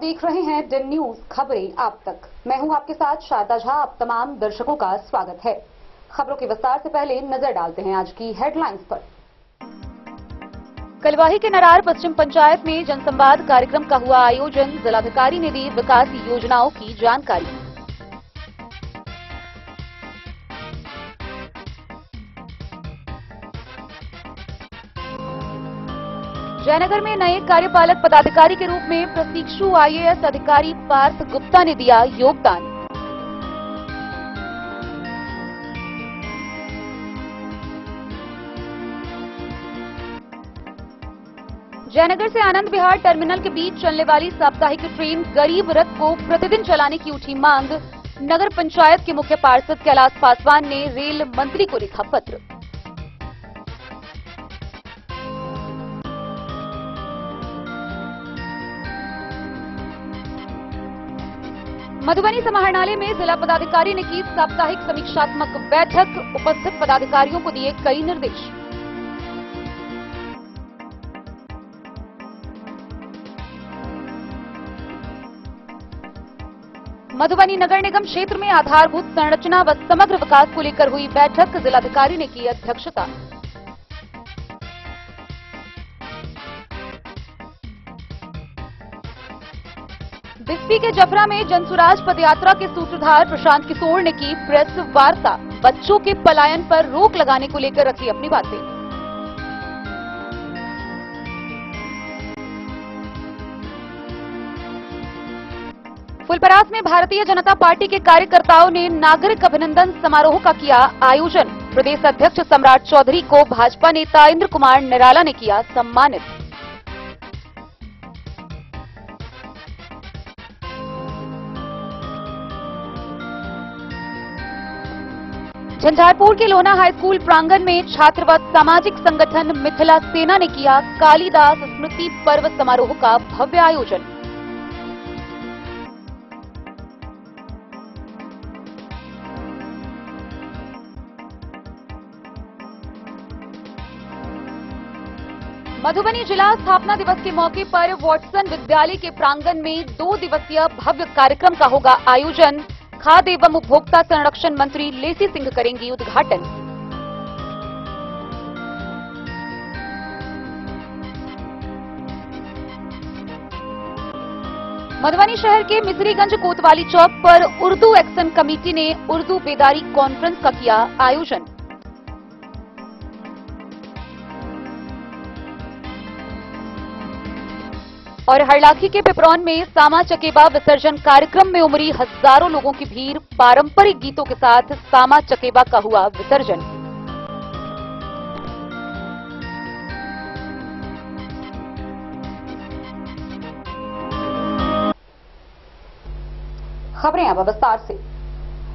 देख रहे हैं दिन न्यूज खबरें आप तक। मैं हूं आपके साथ शारदा झा। आप तमाम दर्शकों का स्वागत है। खबरों के विस्तार से पहले नजर डालते हैं आज की हेडलाइंस पर। कलवाही के नरार पश्चिम पंचायत में जनसंवाद कार्यक्रम का हुआ आयोजन। जिलाधिकारी ने दी विकास योजनाओं की जानकारी। जयनगर में नए कार्यपालक पदाधिकारी के रूप में प्रशिक्षु आईएएस अधिकारी पार्थ गुप्ता ने दिया योगदान। जयनगर से आनंद विहार टर्मिनल के बीच चलने वाली साप्ताहिक ट्रेन गरीब रथ को प्रतिदिन चलाने की उठी मांग। नगर पंचायत के मुख्य पार्षद कैलाश पासवान ने रेल मंत्री को लिखा पत्र। मधुबनी समाहरणालय में जिला पदाधिकारी ने की साप्ताहिक समीक्षात्मक बैठक। उपस्थित पदाधिकारियों को दिए कई निर्देश। मधुबनी नगर निगम क्षेत्र में आधारभूत संरचना व समग्र विकास को लेकर हुई बैठक। जिलाधिकारी ने की अध्यक्षता। बिस्फी के जफरा में जनसुराज पदयात्रा के सूत्रधार प्रशांत किशोर ने की प्रेस वार्ता। बच्चों के पलायन पर रोक लगाने को लेकर रखी अपनी बातें। फुलपरास में भारतीय जनता पार्टी के कार्यकर्ताओं ने नागरिक अभिनंदन समारोह का किया आयोजन। प्रदेश अध्यक्ष सम्राट चौधरी को भाजपा नेता इंद्र कुमार निराला ने किया सम्मानित। झंझारपुर के लोना हाई स्कूल प्रांगण में छात्र व सामाजिक संगठन मिथिला सेना ने किया कालिदास स्मृति पर्व समारोह का भव्य आयोजन। मधुबनी जिला स्थापना दिवस के मौके पर वाटसन विद्यालय के प्रांगण में 2 दिवसीय भव्य कार्यक्रम का होगा आयोजन। खाद्य एवं उपभोक्ता संरक्षण मंत्री लेसी सिंह करेंगी उद्घाटन। मधुबनी शहर के मिसरीगंज कोतवाली चौक पर उर्दू एक्शन कमेटी ने उर्दू बेदारी कॉन्फ्रेंस का किया आयोजन। और हरलाखी के पिपरौन में सामा चकेबा विसर्जन कार्यक्रम में उमड़ी हजारों लोगों की भीड़। पारंपरिक गीतों के साथ सामा चकेबा का हुआ विसर्जन। खबरें अब विस्तार से।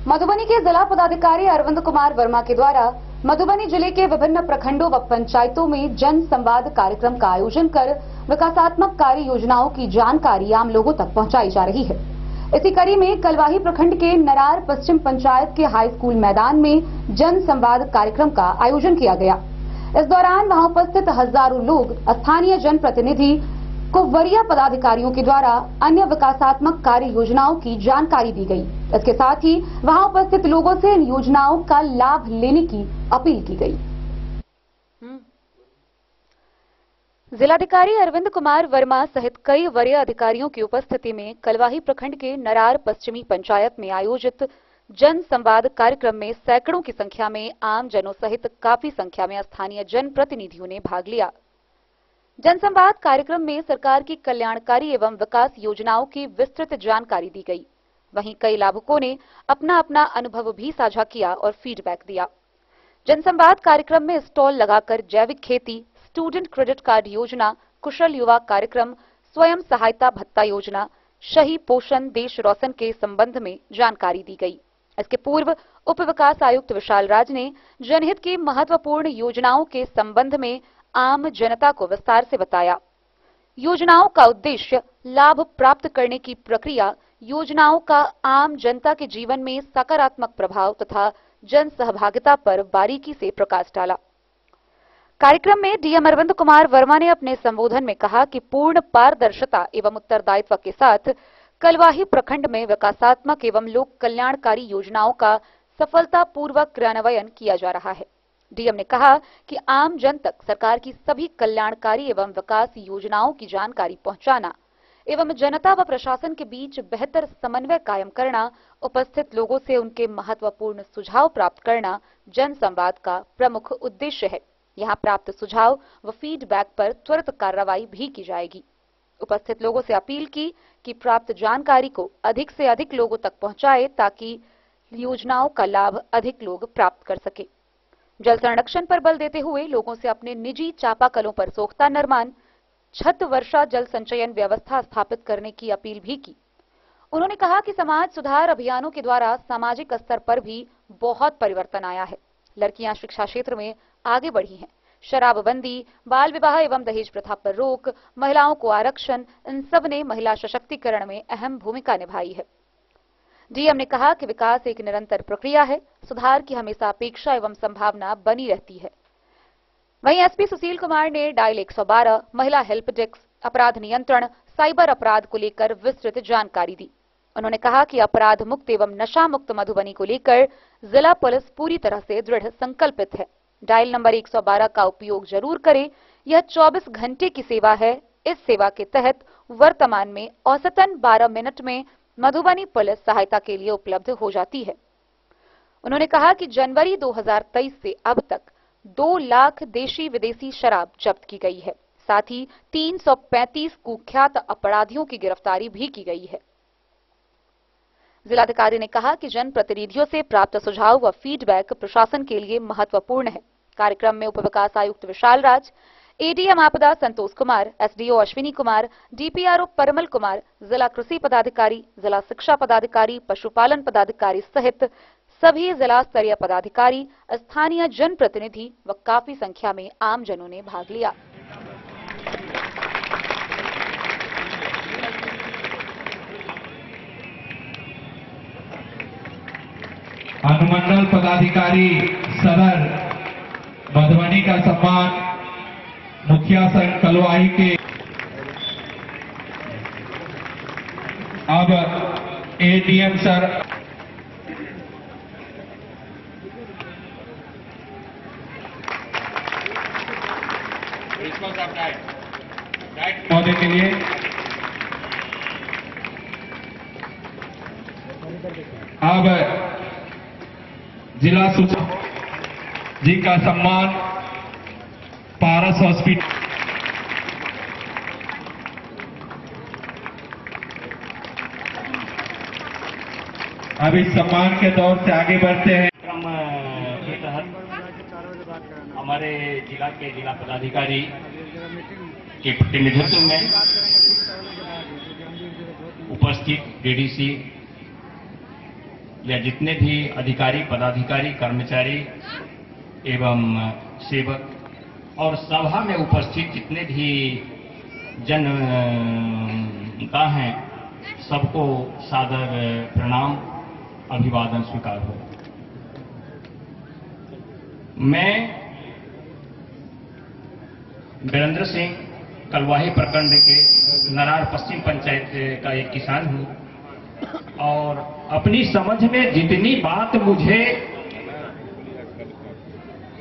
मधुबनी के जिला पदाधिकारी अरविंद कुमार वर्मा के द्वारा मधुबनी जिले के विभिन्न प्रखंडों व पंचायतों में जन संवाद कार्यक्रम का आयोजन कर विकासात्मक कार्य योजनाओं की जानकारी आम लोगों तक पहुंचाई जा रही है। इसी कड़ी में कलवाही प्रखंड के नरार पश्चिम पंचायत के हाई स्कूल मैदान में जन संवाद कार्यक्रम का आयोजन किया गया। इस दौरान वहां उपस्थित हजारों लोग स्थानीय जनप्रतिनिधि को वरीय पदाधिकारियों के द्वारा अन्य विकासात्मक कार्य योजनाओं की जानकारी दी गई। इसके साथ ही वहां उपस्थित लोगों से इन योजनाओं का लाभ लेने की अपील की गई। जिलाधिकारी अरविंद कुमार वर्मा सहित कई वरीय अधिकारियों की उपस्थिति में कलवाही प्रखंड के नरार पश्चिमी पंचायत में आयोजित जन संवाद कार्यक्रम में सैकड़ों की संख्या में आम जनों सहित काफी संख्या में स्थानीय जनप्रतिनिधियों ने भाग लिया। जनसंवाद कार्यक्रम में सरकार की कल्याणकारी एवं विकास योजनाओं की विस्तृत जानकारी दी गई। वहीं कई लाभुकों ने अपना अपना अनुभव भी साझा किया और फीडबैक दिया। जनसंवाद कार्यक्रम में स्टॉल लगाकर जैविक खेती, स्टूडेंट क्रेडिट कार्ड योजना, कुशल युवा कार्यक्रम, स्वयं सहायता भत्ता योजना, शही पोषण देश रोशन के संबंध में जानकारी दी गई। इसके पूर्व उप विकास आयुक्त विशाल राज ने जनहित की महत्वपूर्ण योजनाओं के संबंध में आम जनता को विस्तार से बताया। योजनाओं का उद्देश्य, लाभ प्राप्त करने की प्रक्रिया, योजनाओं का आम जनता के जीवन में सकारात्मक प्रभाव तथा जन सहभागिता पर बारीकी से प्रकाश डाला। कार्यक्रम में डीएम अरविंद कुमार वर्मा ने अपने संबोधन में कहा कि पूर्ण पारदर्शिता एवं उत्तरदायित्व के साथ कलवाही प्रखंड में विकासात्मक एवं लोक कल्याणकारी योजनाओं का सफलतापूर्वक क्रियान्वयन किया जा रहा है। डीएम ने कहा कि आम जन तक सरकार की सभी कल्याणकारी एवं विकास योजनाओं की जानकारी पहुंचाना एवं जनता व प्रशासन के बीच बेहतर समन्वय कायम करना, उपस्थित लोगों से उनके महत्वपूर्ण सुझाव प्राप्त करना जन संवाद का प्रमुख उद्देश्य है। यहां प्राप्त सुझाव व फीडबैक पर त्वरित कार्रवाई भी की जाएगी। उपस्थित लोगों से अपील की कि प्राप्त जानकारी को अधिक से अधिक लोगों तक पहुंचाए ताकि योजनाओं का लाभ अधिक लोग प्राप्त कर सके। जल संरक्षण पर बल देते हुए लोगों से अपने निजी चापाकलों पर सोख्ता निर्माण, छत वर्षा जल संचयन व्यवस्था स्थापित करने की अपील भी की। उन्होंने कहा कि समाज सुधार अभियानों के द्वारा सामाजिक स्तर पर भी बहुत परिवर्तन आया है। लड़कियां शिक्षा क्षेत्र में आगे बढ़ी हैं। शराबबंदी, बाल विवाह एवं दहेज प्रथा पर रोक, महिलाओं को आरक्षण, इन सब ने महिला सशक्तिकरण में अहम भूमिका निभाई है। डीएम ने कहा कि विकास एक निरंतर प्रक्रिया है, सुधार की हमेशा अपेक्षा एवं संभावना बनी रहती है। वहीं एसपी सुशील कुमार ने डायल 112, महिला हेल्प डेस्क, अपराध नियंत्रण, साइबर अपराध को लेकर विस्तृत जानकारी दी। उन्होंने कहा कि अपराध मुक्त एवं नशा मुक्त मधुबनी को लेकर जिला पुलिस पूरी तरह से दृढ़ संकल्पित है। डायल नंबर 112 का उपयोग जरूर करें। यह 24 घंटे की सेवा है। इस सेवा के तहत वर्तमान में औसतन 12 मिनट में मधुबनी पुलिस सहायता के लिए उपलब्ध हो जाती है। उन्होंने कहा कि जनवरी 2023 से अब तक 2 लाख देशी विदेशी शराब जब्त की गई है। साथ ही 335 कुख्यात अपराधियों की गिरफ्तारी भी की गई है। जिलाधिकारी ने कहा कि जनप्रतिनिधियों से प्राप्त सुझाव व फीडबैक प्रशासन के लिए महत्वपूर्ण है। कार्यक्रम में उप विकास आयुक्त विशाल राज, एडीएम आपदा संतोष कुमार, एसडीओ अश्विनी कुमार, डीपीआरओ परमल कुमार, जिला कृषि पदाधिकारी, जिला शिक्षा पदाधिकारी, पशुपालन पदाधिकारी सहित सभी जिला स्तरीय पदाधिकारी, स्थानीय जनप्रतिनिधि व काफी संख्या में आमजनों ने भाग लिया। अनुमंडल पदाधिकारी सदर मधुबनी का सम्मान मुखिया संघ कलवाही के अब एडीएम सर पौधे के लिए अब जिला सूचना जी का सम्मान पारस हॉस्पिटल अब इस सम्मान के दौर से आगे बढ़ते हैं। के तहत हमारे जिला के जिला पदाधिकारी के प्रतिनिधित्व में उपस्थित डीडीसी या जितने भी अधिकारी, पदाधिकारी, कर्मचारी एवं सेवक और सभा में उपस्थित जितने भी जनता हैं, सबको सादर प्रणाम, अभिवादन स्वीकार हो। मैं वीरेंद्र सिंह कलवाही प्रखंड के नरार पश्चिम पंचायत का एक किसान हूं और अपनी समझ में जितनी बात मुझे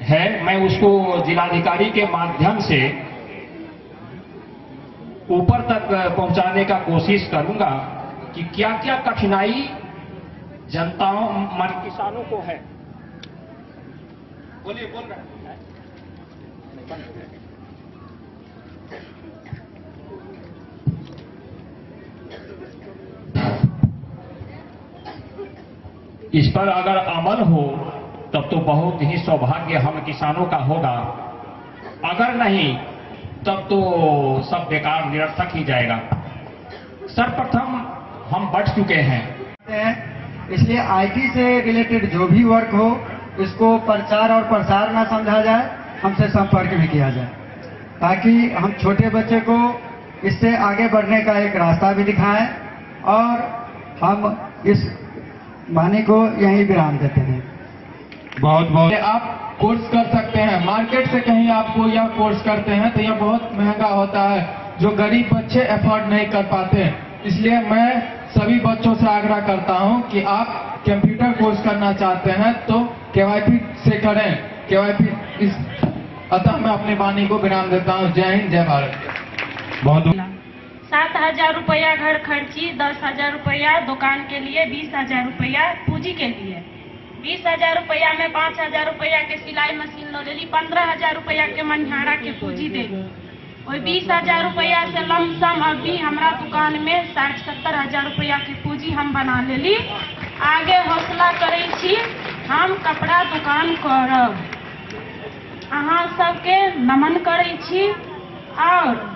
है मैं उसको जिलाधिकारी के माध्यम से ऊपर तक पहुंचाने का कोशिश करूंगा कि क्या क्या कठिनाई जनताओं मन किसानों को है। बोलिए, बोल रहे हैं। इस पर अगर अमल हो तब तो बहुत ही सौभाग्य हम किसानों का होगा, अगर नहीं तब तो सब बेकार निरर्थक ही जाएगा। सर्वप्रथम हम बढ़ चुके हैं, इसलिए आईटी से रिलेटेड जो भी वर्क हो इसको प्रचार और प्रसार ना समझा जाए, हमसे संपर्क भी किया जाए ताकि हम छोटे बच्चे को इससे आगे बढ़ने का एक रास्ता भी दिखाएं और हम इस वाणी को यहीं विराम देते हैं। बहुत बहुत आप कोर्स कर सकते हैं। मार्केट से कहीं आपको यह कोर्स करते हैं तो यह बहुत महंगा होता है, जो गरीब बच्चे अफोर्ड नहीं कर पाते। इसलिए मैं सभी बच्चों से आग्रह करता हूं कि आप कंप्यूटर कोर्स करना चाहते हैं तो केवाईपी से करें। केवाईपी अतः मैं अपनी वाणी को विराम देता हूं। जय हिंद, जय भारत। बहुत 7,000 रुपया घर खर्ची, 10,000 रुपया दुकान के लिए, 20,000 रुपया पूंजी के लिए। 20,000 रुपया में 5,000 रुपया के सिलाई मशीन लो ले ली, 15,000 रुपया के मनिहारा के पूंजी दे ली। और 20,000 रुपया से लमसम अभी हमारा दुकान में 60-70 हजार रुपया की पूंजी हम बना ले ली। आगे हौसला करे छी, हम कपड़ा दुकान करब। अहाँ सबके नमन करे छी। और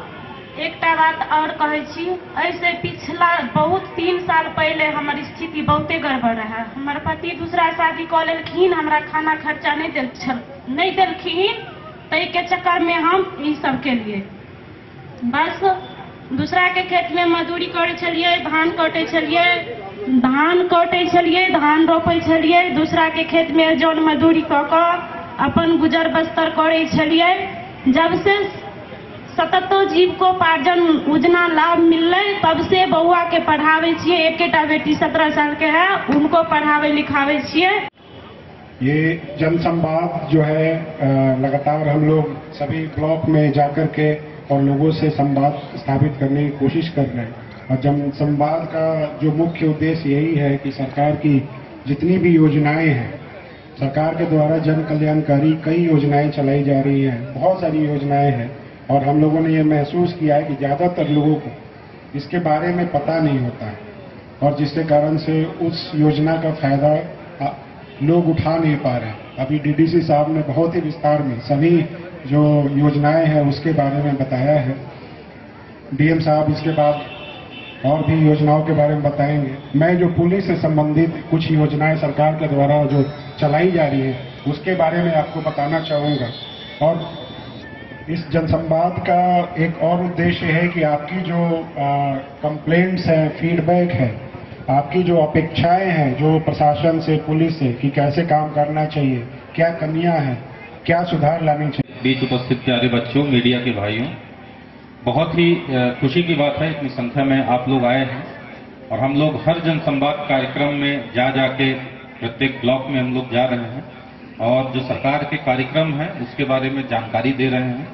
एकटा बात और कहे छी, ऐसे पिछला बहुत 3 साल पहले हमारी स्थिति बहुते गड़बड़ रहा। हमारे पति दूसरा शादी कर लेलखिन, हमरा खाना खर्चा नहीं देलखिन, तई के चक्कर में हम ई सब के लिए बस दूसरा के खेत में मजदूरी करे छलिए, धान काटे छलिए, धान रोपे छलिए, दूसरा के खेत में जौन मजदूरी कऽ कऽ अपन गुजर बस्तर करे छलिए। जब से सततो जीव को पार्जन उजना लाभ मिलले, तब से बउआ के पढ़ावे छिए। एकेटा बेटी 17 साल के है, उनको पढ़ावे लिखावे छिए। ये जनसंवाद जो है लगातार हम लोग सभी ब्लॉक में जाकर के और लोगों से संवाद स्थापित करने की कोशिश कर रहे हैं। और जनसंवाद का जो मुख्य उद्देश्य यही है कि सरकार की जितनी भी योजनाएं हैं, सरकार के द्वारा जन कल्याणकारी कई योजनाएं चलाई जा रही हैं, बहुत सारी योजनाएं हैं। और हम लोगों ने ये महसूस किया है कि ज़्यादातर लोगों को इसके बारे में पता नहीं होता है, और जिसके कारण से उस योजना का फायदा लोग उठा नहीं पा रहे। अभी डीडीसी साहब ने बहुत ही विस्तार में सभी जो योजनाएं हैं उसके बारे में बताया है। डीएम साहब इसके बाद और भी योजनाओं के बारे में बताएंगे। मैं जो पुलिस से संबंधित कुछ योजनाएं सरकार के द्वारा जो चलाई जा रही है उसके बारे में आपको बताना चाहूँगा। और इस जनसंवाद का एक और उद्देश्य है कि आपकी जो कंप्लेंट्स हैं, फीडबैक है, आपकी जो अपेक्षाएं हैं जो प्रशासन से, पुलिस से, कि कैसे काम करना चाहिए, क्या कमियां हैं, क्या सुधार लानी चाहिए। बीच उपस्थित प्यारे बच्चों, मीडिया के भाइयों, बहुत ही खुशी की बात है इतनी संख्या में आप लोग आए हैं। और हम लोग हर जनसंवाद कार्यक्रम में जाके प्रत्येक ब्लॉक में हम लोग जा रहे हैं और जो सरकार के कार्यक्रम हैं उसके बारे में जानकारी दे रहे हैं,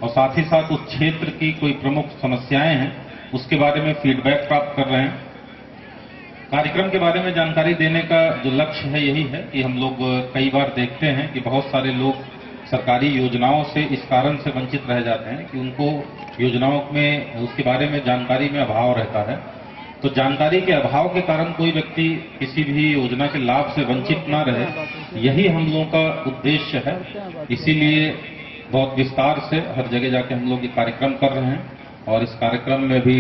और साथ ही साथ उस क्षेत्र की कोई प्रमुख समस्याएं हैं उसके बारे में फीडबैक प्राप्त कर रहे हैं। कार्यक्रम के बारे में जानकारी देने का जो लक्ष्य है यही है कि हम लोग कई बार देखते हैं कि बहुत सारे लोग सरकारी योजनाओं से इस कारण से वंचित रह जाते हैं कि उनको योजनाओं में उसके बारे में जानकारी में अभाव रहता है। तो जानकारी के अभाव के कारण कोई व्यक्ति किसी भी योजना के लाभ से वंचित ना रहे, यही हम लोगों का उद्देश्य है। इसीलिए बहुत विस्तार से हर जगह जाके हम लोग ये कार्यक्रम कर रहे हैं। और इस कार्यक्रम में भी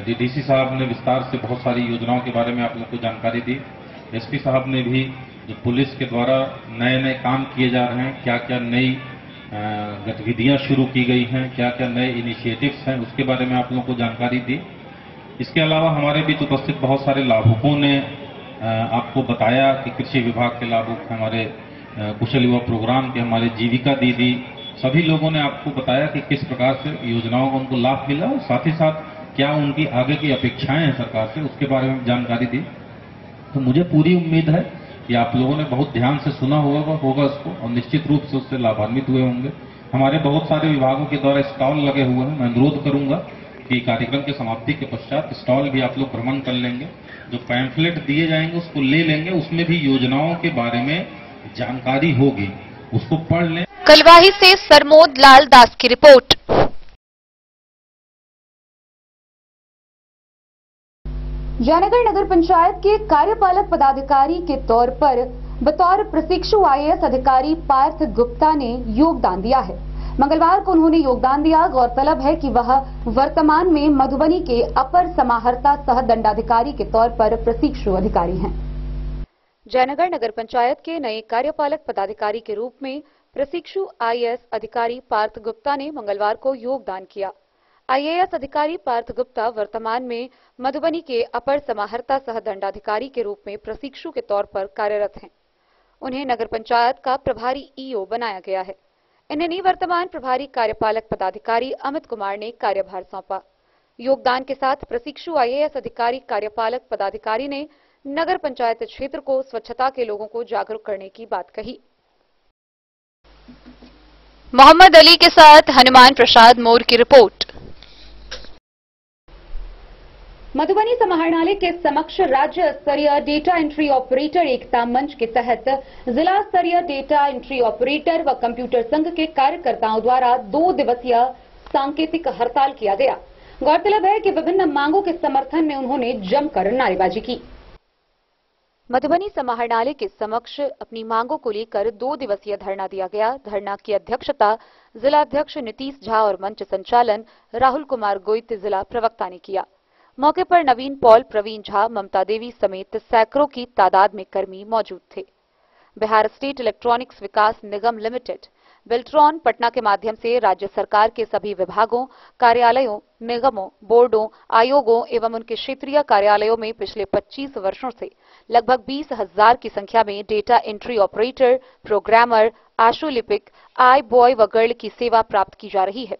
डीडीसी साहब ने विस्तार से बहुत सारी योजनाओं के बारे में आप लोग को जानकारी दी। एसपी साहब ने भी जो पुलिस के द्वारा नए नए काम किए जा रहे हैं, क्या क्या नई गतिविधियां शुरू की गई हैं, क्या क्या नए इनिशिएटिव्स हैं, उसके बारे में आप लोगों को जानकारी दी। इसके अलावा हमारे बीच उपस्थित बहुत सारे लाभुकों ने आपको बताया कि कृषि विभाग के लाभुक, हमारे कुशल युवा प्रोग्राम के हमारे जीविका दीदी, सभी लोगों ने आपको बताया कि किस प्रकार से योजनाओं का उनको लाभ मिला और साथ ही साथ क्या उनकी आगे की अपेक्षाएं हैं सरकार से, उसके बारे में जानकारी दी। तो मुझे पूरी उम्मीद है कि आप लोगों ने बहुत ध्यान से सुना होगा उसको, और निश्चित रूप से उससे लाभान्वित हुए होंगे। हमारे बहुत सारे विभागों के द्वारा स्टॉल लगे हुए हैं। मैं अनुरोध करूंगा कि कार्यक्रम के समाप्ति के पश्चात स्टॉल भी आप लोग भ्रमण कर लेंगे, जो पैम्फलेट दिए जाएंगे उसको ले लेंगे, उसमें भी योजनाओं के बारे में जानकारी होगी, उसको पढ़ लें। कलवाही से सरमोद लाल दास की रिपोर्ट। जयनगर नगर पंचायत के कार्यपालक पदाधिकारी के तौर पर बतौर प्रशिक्षु आईएएस अधिकारी पार्थ गुप्ता ने योगदान दिया है। मंगलवार को उन्होंने योगदान दिया। गौरतलब है कि वह वर्तमान में मधुबनी के अपर समाहर्ता सह दंडाधिकारी के तौर पर प्रशिक्षु अधिकारी हैं। जयनगर नगर पंचायत के नए कार्यपालक पदाधिकारी के रूप में प्रशिक्षु आईएएस अधिकारी पार्थ गुप्ता ने मंगलवार को योगदान किया। आईएएस अधिकारी पार्थ गुप्ता वर्तमान में मधुबनी के अपर समाहर्ता सह दंडाधिकारी के रूप में प्रशिक्षु के तौर पर कार्यरत हैं। उन्हें नगर पंचायत का प्रभारी ईओ बनाया गया है। इन्हें निवर्तमान प्रभारी कार्यपालक पदाधिकारी अमित कुमार ने कार्यभार सौंपा। योगदान के साथ प्रशिक्षु आईएएस अधिकारी कार्यपालक पदाधिकारी ने नगर पंचायत क्षेत्र को स्वच्छता के लोगों को जागरूक करने की बात कही। मोहम्मद अली के साथ हनुमान प्रसाद मोर की रिपोर्ट। मधुबनी समाहरणालय के समक्ष राज्य स्तरीय डेटा एंट्री ऑपरेटर एकता मंच के तहत जिला स्तरीय डेटा एंट्री ऑपरेटर व कंप्यूटर संघ के कार्यकर्ताओं द्वारा 2 दिवसीय सांकेतिक हड़ताल किया गया। गौरतलब है कि विभिन्न मांगों के समर्थन में उन्होंने जमकर नारेबाजी की। मधुबनी समाहरणालय के समक्ष अपनी मांगों को लेकर 2 दिवसीय धरना दिया गया। धरना की अध्यक्षता जिलाध्यक्ष नीतीश झा और मंच संचालन राहुल कुमार गोइते जिला प्रवक्ता ने किया। मौके पर नवीन पॉल, प्रवीण झा, ममता देवी समेत सैकड़ों की तादाद में कर्मी मौजूद थे। बिहार स्टेट इलेक्ट्रॉनिक्स विकास निगम लिमिटेड बेल्ट्रॉन पटना के माध्यम से राज्य सरकार के सभी विभागों, कार्यालयों, निगमों, बोर्डों, आयोगों एवं उनके क्षेत्रीय कार्यालयों में पिछले 25 वर्षों से लगभग 20,000 की संख्या में डेटा एंट्री ऑपरेटर, प्रोग्रामर, आशुलिपिक, आई बॉय व गर्ल की सेवा प्राप्त की जा रही है।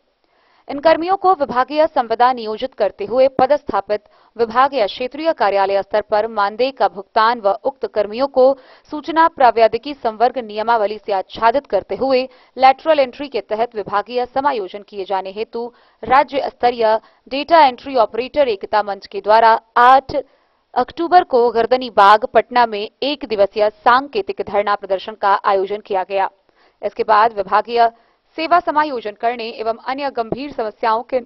इन कर्मियों को विभागीय संविदा नियोजित करते हुए पदस्थापित विभाग या क्षेत्रीय कार्यालय स्तर पर मानदेय का भुगतान व उक्त कर्मियों को सूचना प्रावैधिकी संवर्ग नियमावली से आच्छादित करते हुए लैटरल एंट्री के तहत विभागीय समायोजन किए जाने हेतु राज्य स्तरीय डेटा एंट्री ऑपरेटर एकता मंच के द्वारा 8 अक्टूबर को गर्दनी बाग पटना में 1 दिवसीय सांकेतिक धरना प्रदर्शन का आयोजन किया गया। इसके बाद विभागीय सेवा समायोजन करने एवं अन्य गंभीर समस्याओं के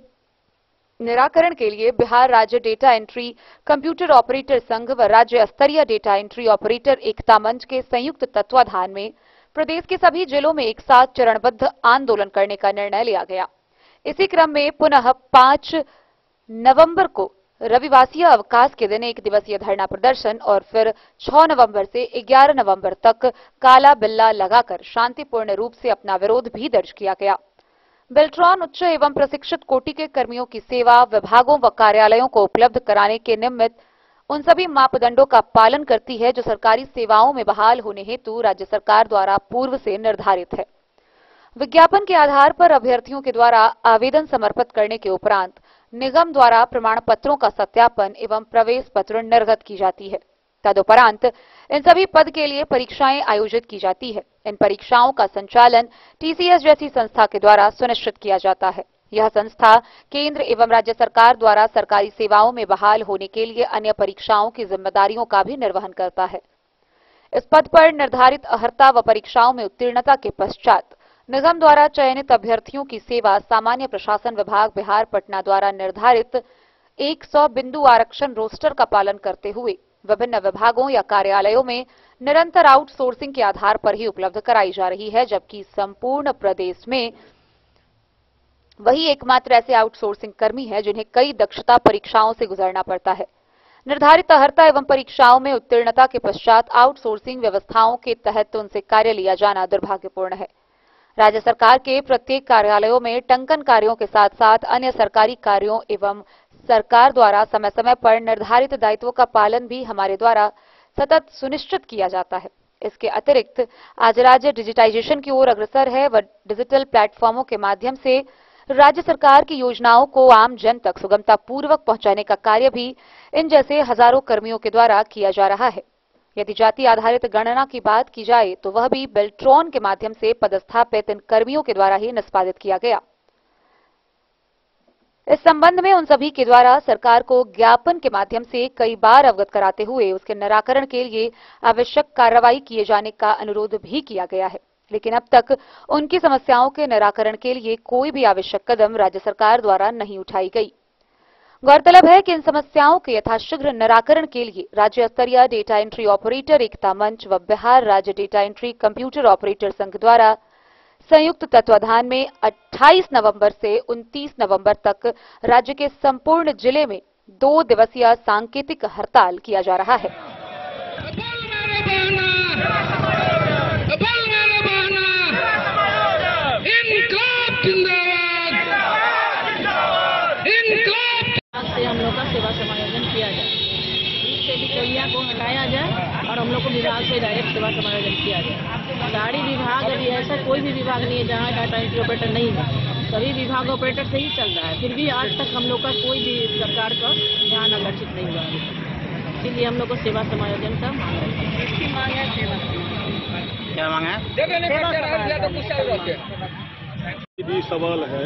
निराकरण के लिए बिहार राज्य डेटा एंट्री कंप्यूटर ऑपरेटर संघ व राज्य स्तरीय डेटा एंट्री ऑपरेटर एकता मंच के संयुक्त तत्वाधान में प्रदेश के सभी जिलों में एक साथ चरणबद्ध आंदोलन करने का निर्णय लिया गया। इसी क्रम में पुनः 5 नवंबर को रविवासीय अवकाश के दिन 1 दिवसीय धरना प्रदर्शन और फिर 6 नवंबर से 11 नवंबर तक काला बिल्ला लगाकर शांतिपूर्ण रूप से अपना विरोध भी दर्ज किया गया। बेल्ट्रॉन उच्च एवं प्रशिक्षित कोटि के कर्मियों की सेवा विभागों व कार्यालयों को उपलब्ध कराने के निमित्त उन सभी मापदंडों का पालन करती है जो सरकारी सेवाओं में बहाल होने हेतु राज्य सरकार द्वारा पूर्व से निर्धारित है। विज्ञापन के आधार पर अभ्यर्थियों के द्वारा आवेदन समर्पित करने के उपरांत निगम द्वारा प्रमाण पत्रों का सत्यापन एवं प्रवेश पत्र निर्गत की जाती है। तदुपरांत इन सभी पद के लिए परीक्षाएं आयोजित की जाती है। इन परीक्षाओं का संचालन टीसीएस जैसी संस्था के द्वारा सुनिश्चित किया जाता है। यह संस्था केंद्र एवं राज्य सरकार द्वारा सरकारी सेवाओं में बहाल होने के लिए अन्य परीक्षाओं की जिम्मेदारियों का भी निर्वहन करता है। इस पद पर निर्धारित अर्हता व परीक्षाओं में उत्तीर्णता के पश्चात निगम द्वारा चयनित अभ्यर्थियों की सेवा सामान्य प्रशासन विभाग बिहार पटना द्वारा निर्धारित 100 बिंदु आरक्षण रोस्टर का पालन करते हुए विभिन्न विभागों या कार्यालयों में निरंतर आउटसोर्सिंग के आधार पर ही उपलब्ध कराई जा रही है, जबकि संपूर्ण प्रदेश में वही एकमात्र ऐसे आउटसोर्सिंग कर्मी है जिन्हें कई दक्षता परीक्षाओं से गुजरना पड़ता है। निर्धारित अर्हता एवं परीक्षाओं में उत्तीर्णता के पश्चात आउटसोर्सिंग व्यवस्थाओं के तहत उनसे कार्य लिया जाना दुर्भाग्यपूर्ण है। राज्य सरकार के प्रत्येक कार्यालयों में टंकन कार्यों के साथ साथ अन्य सरकारी कार्यों एवं सरकार द्वारा समय समय पर निर्धारित दायित्वों का पालन भी हमारे द्वारा सतत सुनिश्चित किया जाता है। इसके अतिरिक्त आज राज्य डिजिटाइजेशन की ओर अग्रसर है व डिजिटल प्लेटफॉर्मों के माध्यम से राज्य सरकार की योजनाओं को आम जन तक सुगमता पूर्वक पहुंचाने का कार्य भी इन जैसे हजारों कर्मियों के द्वारा किया जा रहा है। यदि जाति आधारित गणना की बात की जाए तो वह भी बेल्ट्रॉन के माध्यम से पदस्थापित इन कर्मियों के द्वारा ही निष्पादित किया गया। इस संबंध में उन सभी के द्वारा सरकार को ज्ञापन के माध्यम से कई बार अवगत कराते हुए उसके निराकरण के लिए आवश्यक कार्रवाई किए जाने का अनुरोध भी किया गया है, लेकिन अब तक उनकी समस्याओं के निराकरण के लिए कोई भी आवश्यक कदम राज्य सरकार द्वारा नहीं उठाई गई। गौरतलब है कि इन समस्याओं के यथाशीघ्र निराकरण के लिए राज्य स्तरीय डेटा एंट्री ऑपरेटर एकता मंच व बिहार राज्य डेटा एंट्री कंप्यूटर ऑपरेटर संघ द्वारा संयुक्त तत्वाधान में 28 नवंबर से 29 नवंबर तक राज्य के संपूर्ण जिले में 2 दिवसीय सांकेतिक हड़ताल किया जा रहा है। हम लोग का सेवा समायोजन किया जाए, इससे भी कोयला को हटाया जाए और हम लोग को विभाग से डायरेक्ट सेवा समायोजन किया जाए। गाड़ी विभाग अभी ऐसा कोई भी विभाग नहीं है जहाँ डाटा एंट्री ऑपरेटर नहीं है, सभी विभाग ऑपरेटर से ही चल रहा है। फिर भी आज तक हम लोग का कोई भी सरकार का ध्यान आकर्षित नहीं हुआ है, इसीलिए हम लोग को सेवा समायोजन का मांग है। इसकी मांग है सेवा, क्या मांग है? भी सवाल है,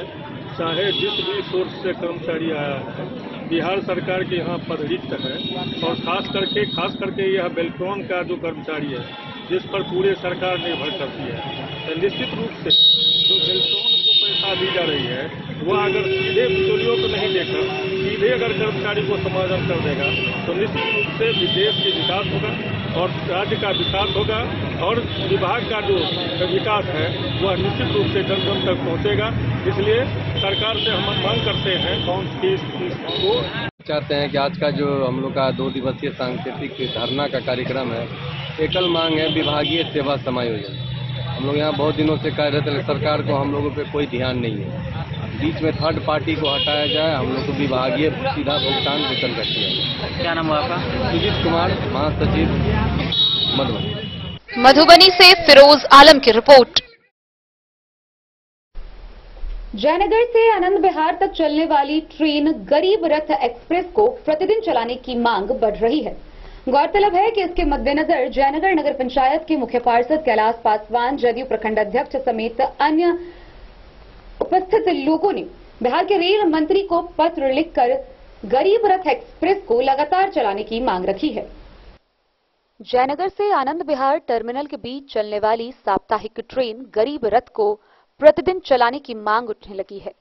चाहे जिस भी सोर्स से कर्मचारी आया है, बिहार सरकार के यहाँ पद रिक्त है और खास करके यह बेल्ट्रॉन का जो कर्मचारी है जिस पर पूरे सरकार निर्भर करती है, तो निश्चित रूप से जो बेल्ट्रॉन को पैसा दी जा रही है वह अगर सीधे बिचौलियों को नहीं लेकर सीधे अगर कर्मचारी को समायोजन कर देगा तो निश्चित रूप से देश के विकास होगा और राज्य का विकास होगा और विभाग का जो विकास है वह निश्चित रूप से जन जन तक पहुंचेगा। इसलिए सरकार से हम मांग करते हैं को चाहते हैं कि आज का जो हम लोग का 2 दिवसीय सांकेतिक धरना का कार्यक्रम है, एकल मांग है विभागीय सेवा समायोजन। हम लोग यहाँ बहुत दिनों से कह रहे थे, सरकार को हम लोगों पे कोई ध्यान नहीं है। बीच में थर्ड पार्टी को हटाया जाए, हम लोग को विभागीय सीधा भुगतान वेतन कर दिया जाए। क्या नाम हुआ आपका? सुजीत कुमार, महासचिव मधुबनी। मधुबनी से फिरोज आलम की रिपोर्ट। जयनगर से आनंद विहार तक चलने वाली ट्रेन गरीब रथ एक्सप्रेस को प्रतिदिन चलाने की मांग बढ़ रही है। गौरतलब है कि इसके मद्देनजर जयनगर नगर पंचायत के मुख्य पार्षद कैलाश पासवान, जदयू प्रखंड अध्यक्ष समेत अन्य उपस्थित लोगों ने बिहार के रेल मंत्री को पत्र लिखकर गरीब रथ एक्सप्रेस को लगातार चलाने की मांग रखी है। जयनगर से आनंद विहार टर्मिनल के बीच चलने वाली साप्ताहिक ट्रेन गरीब रथ को प्रतिदिन चलाने की मांग उठने लगी है।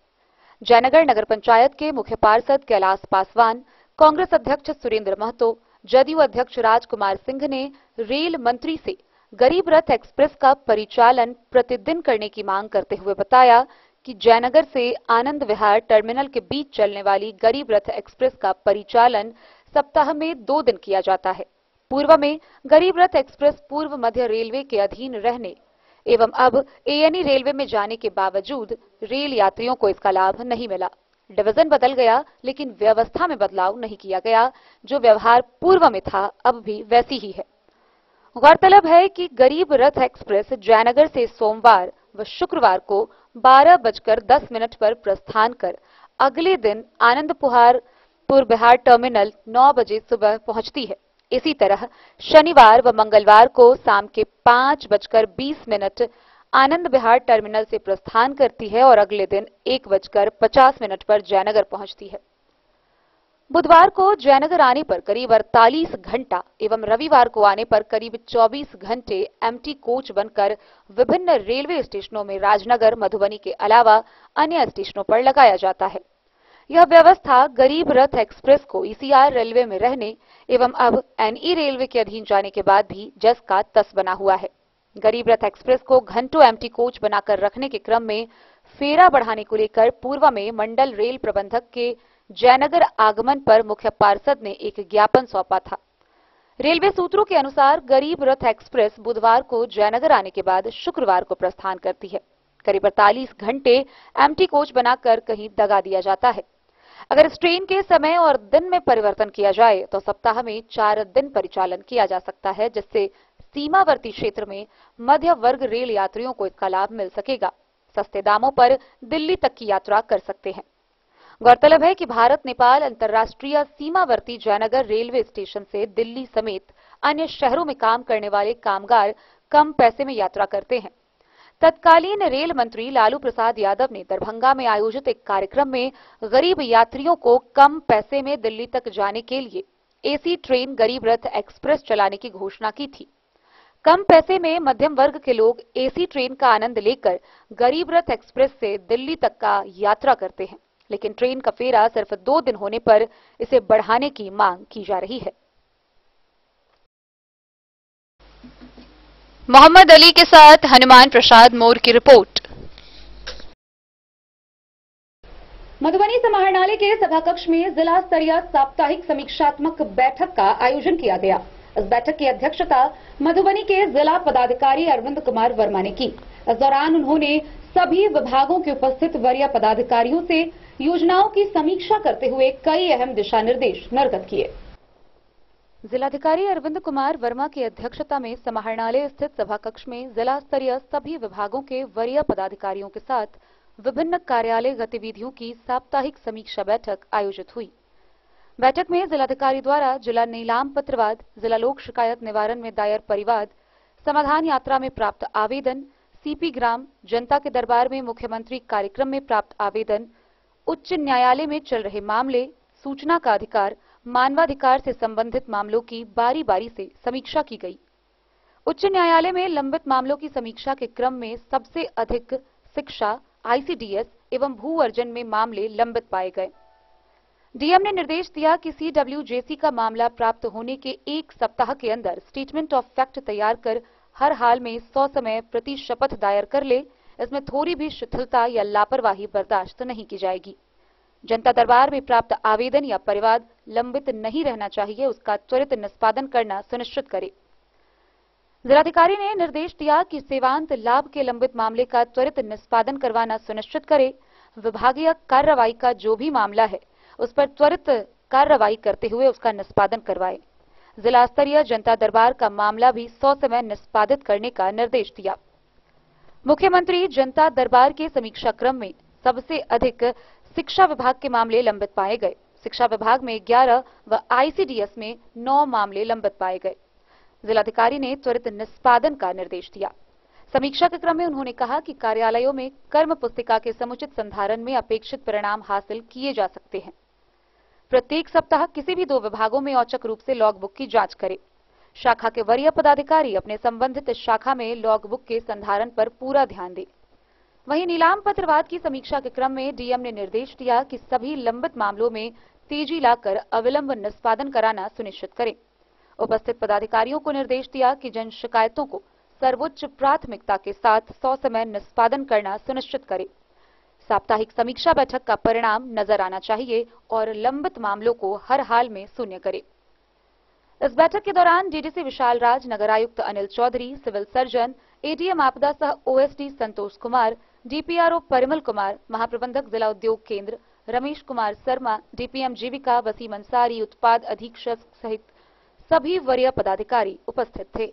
जयनगर नगर पंचायत के मुख्य पार्षद कैलाश पासवान, कांग्रेस अध्यक्ष सुरेंद्र महतो, जदयू अध्यक्ष राजकुमार सिंह ने रेल मंत्री से गरीब रथ एक्सप्रेस का परिचालन प्रतिदिन करने की मांग करते हुए बताया कि जयनगर से आनंद विहार टर्मिनल के बीच चलने वाली गरीब रथ एक्सप्रेस का परिचालन सप्ताह में 2 दिन किया जाता है। पूर्व में गरीब रथ एक्सप्रेस पूर्व मध्य रेलवे के अधीन रहने एवं अब एएनई रेलवे में जाने के बावजूद रेल यात्रियों को इसका लाभ नहीं मिला। डिवीजन बदल गया लेकिन व्यवस्था में बदलाव नहीं किया गया। जो व्यवहार पूर्व में था अब भी वैसी ही है। गौरतलब है कि गरीब रथ एक्सप्रेस जयनगर से सोमवार व शुक्रवार को 12:10 पर प्रस्थान कर अगले दिन आनंदपुर बिहार टर्मिनल 9 बजे सुबह पहुंचती है। इसी तरह शनिवार व मंगलवार को शाम के 5:20 आनंद विहार टर्मिनल से प्रस्थान करती है और अगले दिन 1:50 पर जयनगर पहुंचती है। बुधवार को जयनगर आने पर करीब 48 घंटा एवं रविवार को आने पर करीब 24 घंटे एमटी कोच बनकर विभिन्न रेलवे स्टेशनों में राजनगर, मधुबनी के अलावा अन्य स्टेशनों पर लगाया जाता है। यह व्यवस्था गरीब रथ एक्सप्रेस को ईसीआर रेलवे में रहने एवं अब एनई रेलवे के अधीन जाने के बाद भी जस का तस बना हुआ है। गरीब रथ एक्सप्रेस को घंटों एमटी कोच बनाकर रखने के क्रम में फेरा बढ़ाने को लेकर पूर्व में मंडल रेल प्रबंधक के जयनगर आगमन पर मुख्य पार्षद ने एक ज्ञापन सौंपा था। रेलवे सूत्रों के अनुसार गरीब रथ एक्सप्रेस बुधवार को जयनगर आने के बाद शुक्रवार को प्रस्थान करती है। करीब 48 घंटे एमटी कोच बनाकर कहीं दगा दिया जाता है। अगर इस ट्रेन के समय और दिन में परिवर्तन किया जाए तो सप्ताह में 4 दिन परिचालन किया जा सकता है, जिससे सीमावर्ती क्षेत्र में मध्य वर्ग रेल यात्रियों को इसका लाभ मिल सकेगा। सस्ते दामों पर दिल्ली तक की यात्रा कर सकते हैं। गौरतलब है कि भारत नेपाल अंतर्राष्ट्रीय सीमावर्ती जयनगर रेलवे स्टेशन से दिल्ली समेत अन्य शहरों में काम करने वाले कामगार कम पैसे में यात्रा करते हैं। तत्कालीन रेल मंत्री लालू प्रसाद यादव ने दरभंगा में आयोजित एक कार्यक्रम में गरीब यात्रियों को कम पैसे में दिल्ली तक जाने के लिए एसी ट्रेन गरीब रथ एक्सप्रेस चलाने की घोषणा की थी। कम पैसे में मध्यम वर्ग के लोग एसी ट्रेन का आनंद लेकर गरीब रथ एक्सप्रेस से दिल्ली तक का यात्रा करते हैं, लेकिन ट्रेन का फेरा सिर्फ 2 दिन होने पर इसे बढ़ाने की मांग की जा रही है। मोहम्मद अली के साथ हनुमान प्रसाद मोर की रिपोर्ट। मधुबनी समाहरणालय के सभाकक्ष में जिला स्तरीय साप्ताहिक समीक्षात्मक बैठक का आयोजन किया गया। इस बैठक की अध्यक्षता मधुबनी के जिला पदाधिकारी अरविंद कुमार वर्मा ने की। इस दौरान उन्होंने सभी विभागों के उपस्थित वरीय पदाधिकारियों से योजनाओं की समीक्षा करते हुए कई अहम दिशा निर्देश निर्गत किए। जिलाधिकारी अरविंद कुमार वर्मा की अध्यक्षता में समाहरणालय स्थित सभा कक्ष में जिला स्तरीय सभी विभागों के वरीय पदाधिकारियों के साथ विभिन्न कार्यालय गतिविधियों की साप्ताहिक समीक्षा बैठक आयोजित हुई। बैठक में जिलाधिकारी द्वारा जिला नीलाम पत्रवाद, जिला लोक शिकायत निवारण में दायर परिवाद, समाधान यात्रा में प्राप्त आवेदन, सीपी ग्राम, जनता के दरबार में मुख्यमंत्री कार्यक्रम में प्राप्त आवेदन, उच्च न्यायालय में चल रहे मामले, सूचना का अधिकार, मानवाधिकार से संबंधित मामलों की बारी बारी से समीक्षा की गई। उच्च न्यायालय में लंबित मामलों की समीक्षा के क्रम में सबसे अधिक शिक्षा, आईसीडीएस एवं भू अर्जन में मामले लंबित पाए गए। डीएम ने निर्देश दिया कि सीडब्ल्यूजेसी का मामला प्राप्त होने के 1 सप्ताह के अंदर स्टेटमेंट ऑफ फैक्ट तैयार कर हर हाल में 100 समय प्रति शपथ दायर कर ले। इसमें थोड़ी भी शिथिलता या लापरवाही बर्दाश्त नहीं की जाएगी। जनता दरबार में प्राप्त आवेदन या परिवाद लंबित नहीं रहना चाहिए, उसका त्वरित निष्पादन करना सुनिश्चित करे। जिलाधिकारी ने निर्देश दिया कि सेवांत लाभ के लंबित मामले का त्वरित निष्पादन करवाना सुनिश्चित करे। विभागीय कार्रवाई का जो भी मामला है उस पर त्वरित कार्रवाई करते हुए उसका निष्पादन करवाए। जिला स्तरीय जनता दरबार का मामला भी 100 समय निष्पादित करने का निर्देश दिया। मुख्यमंत्री जनता दरबार के समीक्षा क्रम में सबसे अधिक शिक्षा विभाग के मामले लंबित पाए गए। शिक्षा विभाग में 11 व आईसीडीएस में 9 मामले लंबित पाए गए। जिलाधिकारी ने त्वरित निष्पादन का निर्देश दिया। समीक्षा के क्रम में उन्होंने कहा कि कार्यालयों में कर्म पुस्तिका के समुचित संधारण में अपेक्षित परिणाम हासिल किए जा सकते हैं। प्रत्येक सप्ताह किसी भी 2 विभागों में औचक रूप से लॉगबुक की जांच करें। शाखा के वरीय पदाधिकारी अपने संबंधित शाखा में लॉगबुक के संधारण पर पूरा ध्यान दें। वहीं नीलाम पत्रवाद की समीक्षा के क्रम में डीएम ने निर्देश दिया कि सभी लंबित मामलों में तेजी लाकर अविलंब निष्पादन कराना सुनिश्चित करें। उपस्थित पदाधिकारियों को निर्देश दिया कि जन शिकायतों को सर्वोच्च प्राथमिकता के साथ 100 समय निष्पादन करना सुनिश्चित करें। साप्ताहिक समीक्षा बैठक का परिणाम नजर आना चाहिए और लंबित मामलों को हर हाल में शून्य करें। इस बैठक के दौरान डीडीसी विशाल राज, नगर आयुक्त Anil Chaudhary, civil surgeon, ADM आपदा सह ओएसडी संतोष कुमार, डीपीआरओ परिमल कुमार, महाप्रबंधक जिला उद्योग केंद्र रमेश कुमार शर्मा, डीपीएम जीविका वसीम अंसारी, उत्पाद अधीक्षक सहित सभी वरीय पदाधिकारी उपस्थित थे।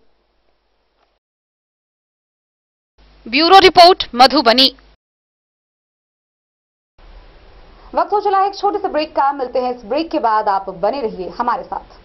Bureau report Madhubani. वक्त हो चला है एक छोटे से ब्रेक का। मिलते हैं इस ब्रेक के बाद, आप बने रहिए हमारे साथ।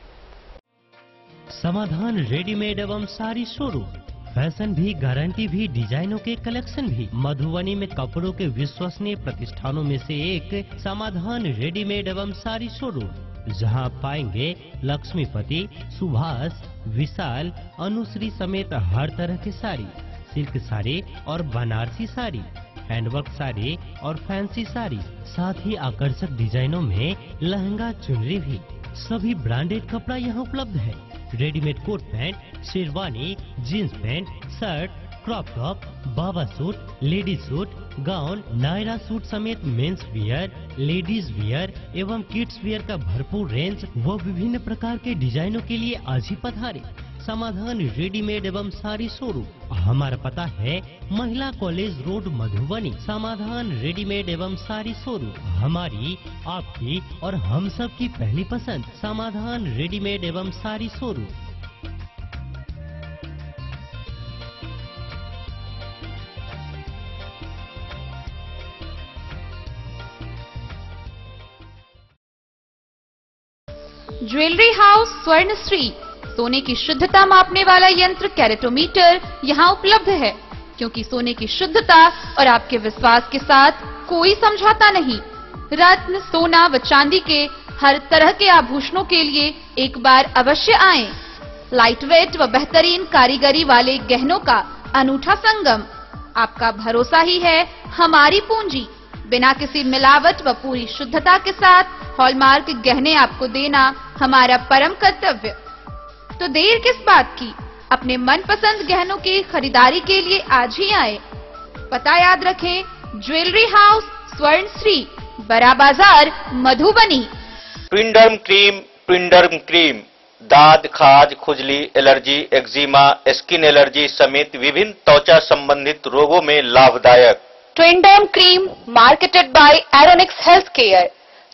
समाधान रेडीमेड एवं साड़ी शोरूम, फैशन भी, गारंटी भी, डिजाइनों के कलेक्शन भी। मधुबनी में कपड़ों के विश्वसनीय प्रतिष्ठानों में से एक समाधान रेडीमेड एवं साड़ी शोरूम, जहां आप पाएंगे लक्ष्मीपति, सुभाष, विशाल, अनुश्री समेत हर तरह की साड़ी, सिल्क साड़ी और बनारसी साड़ी, हैंडवर्क साड़ी और फैंसी साड़ी, साथ ही आकर्षक डिजाइनों में लहंगा, चुनरी भी। सभी ब्रांडेड कपड़ा यहाँ उपलब्ध है। Readymade coat pant, sherwani, jeans pant, shirt, crop top, बाबा suit, ladies suit, gown, Naira suit समेत मेंस वियर, लेडीज वियर एवं किड्स वियर का भरपूर रेंज व विभिन्न प्रकार के डिजाइनों के लिए आज ही पधारे। समाधान रेडीमेड एवं साड़ी शोरूम। हमारा पता है महिला कॉलेज रोड, मधुबनी। समाधान रेडीमेड एवं साड़ी शोरूम हमारी, आपकी और हम सब की पहली पसंद। समाधान रेडीमेड एवं sari showroom. Jewellery house Swarnashree, सोने की शुद्धता मापने वाला यंत्र कैरेटोमीटर यहाँ उपलब्ध है, क्योंकि सोने की शुद्धता और आपके विश्वास के साथ कोई समझौता नहीं। रत्न, सोना व चांदी के हर तरह के आभूषणों के लिए एक बार अवश्य आएं। लाइट वेट व बेहतरीन कारीगरी वाले गहनों का अनूठा संगम। आपका भरोसा ही है हमारी पूंजी। बिना किसी मिलावट व पूरी शुद्धता के साथ हॉलमार्क गहने आपको देना हमारा परम कर्तव्य। तो देर किस बात की, अपने मनपसंद गहनों की खरीदारी के लिए आज ही आए। पता याद रखें, ज्वेलरी हाउस स्वर्णश्री, बड़ा बाजार, मधुबनी। ट्विंडर्म क्रीम दाद, खाज, खुजली, एलर्जी, एक्जिमा, स्किन एलर्जी समेत विभिन्न त्वचा संबंधित रोगों में लाभदायक। Twinderm cream marketed by Aeronix health care.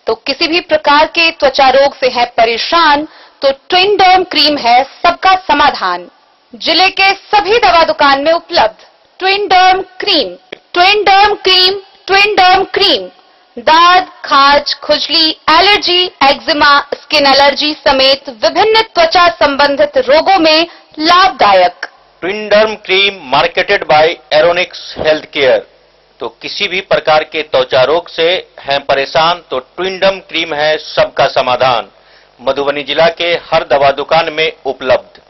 तो किसी भी प्रकार के त्वचा रोग से है परेशान तो ट्विनडर्म क्रीम है सबका समाधान। जिले के सभी दवा दुकान में उपलब्ध ट्विनडर्म क्रीम। ट्विनडर्म क्रीम, ट्विनडर्म क्रीम दाद, खाज, खुजली, एलर्जी, एक्जिमा, स्किन एलर्जी समेत विभिन्न त्वचा संबंधित रोगों में लाभदायक। Twinderm cream marketed by Aeronix health care. तो किसी भी प्रकार के त्वचा रोग से हैं परेशान तो ट्विनडर्म क्रीम है सबका समाधान। मधुबनी जिला के हर दवा दुकान में उपलब्ध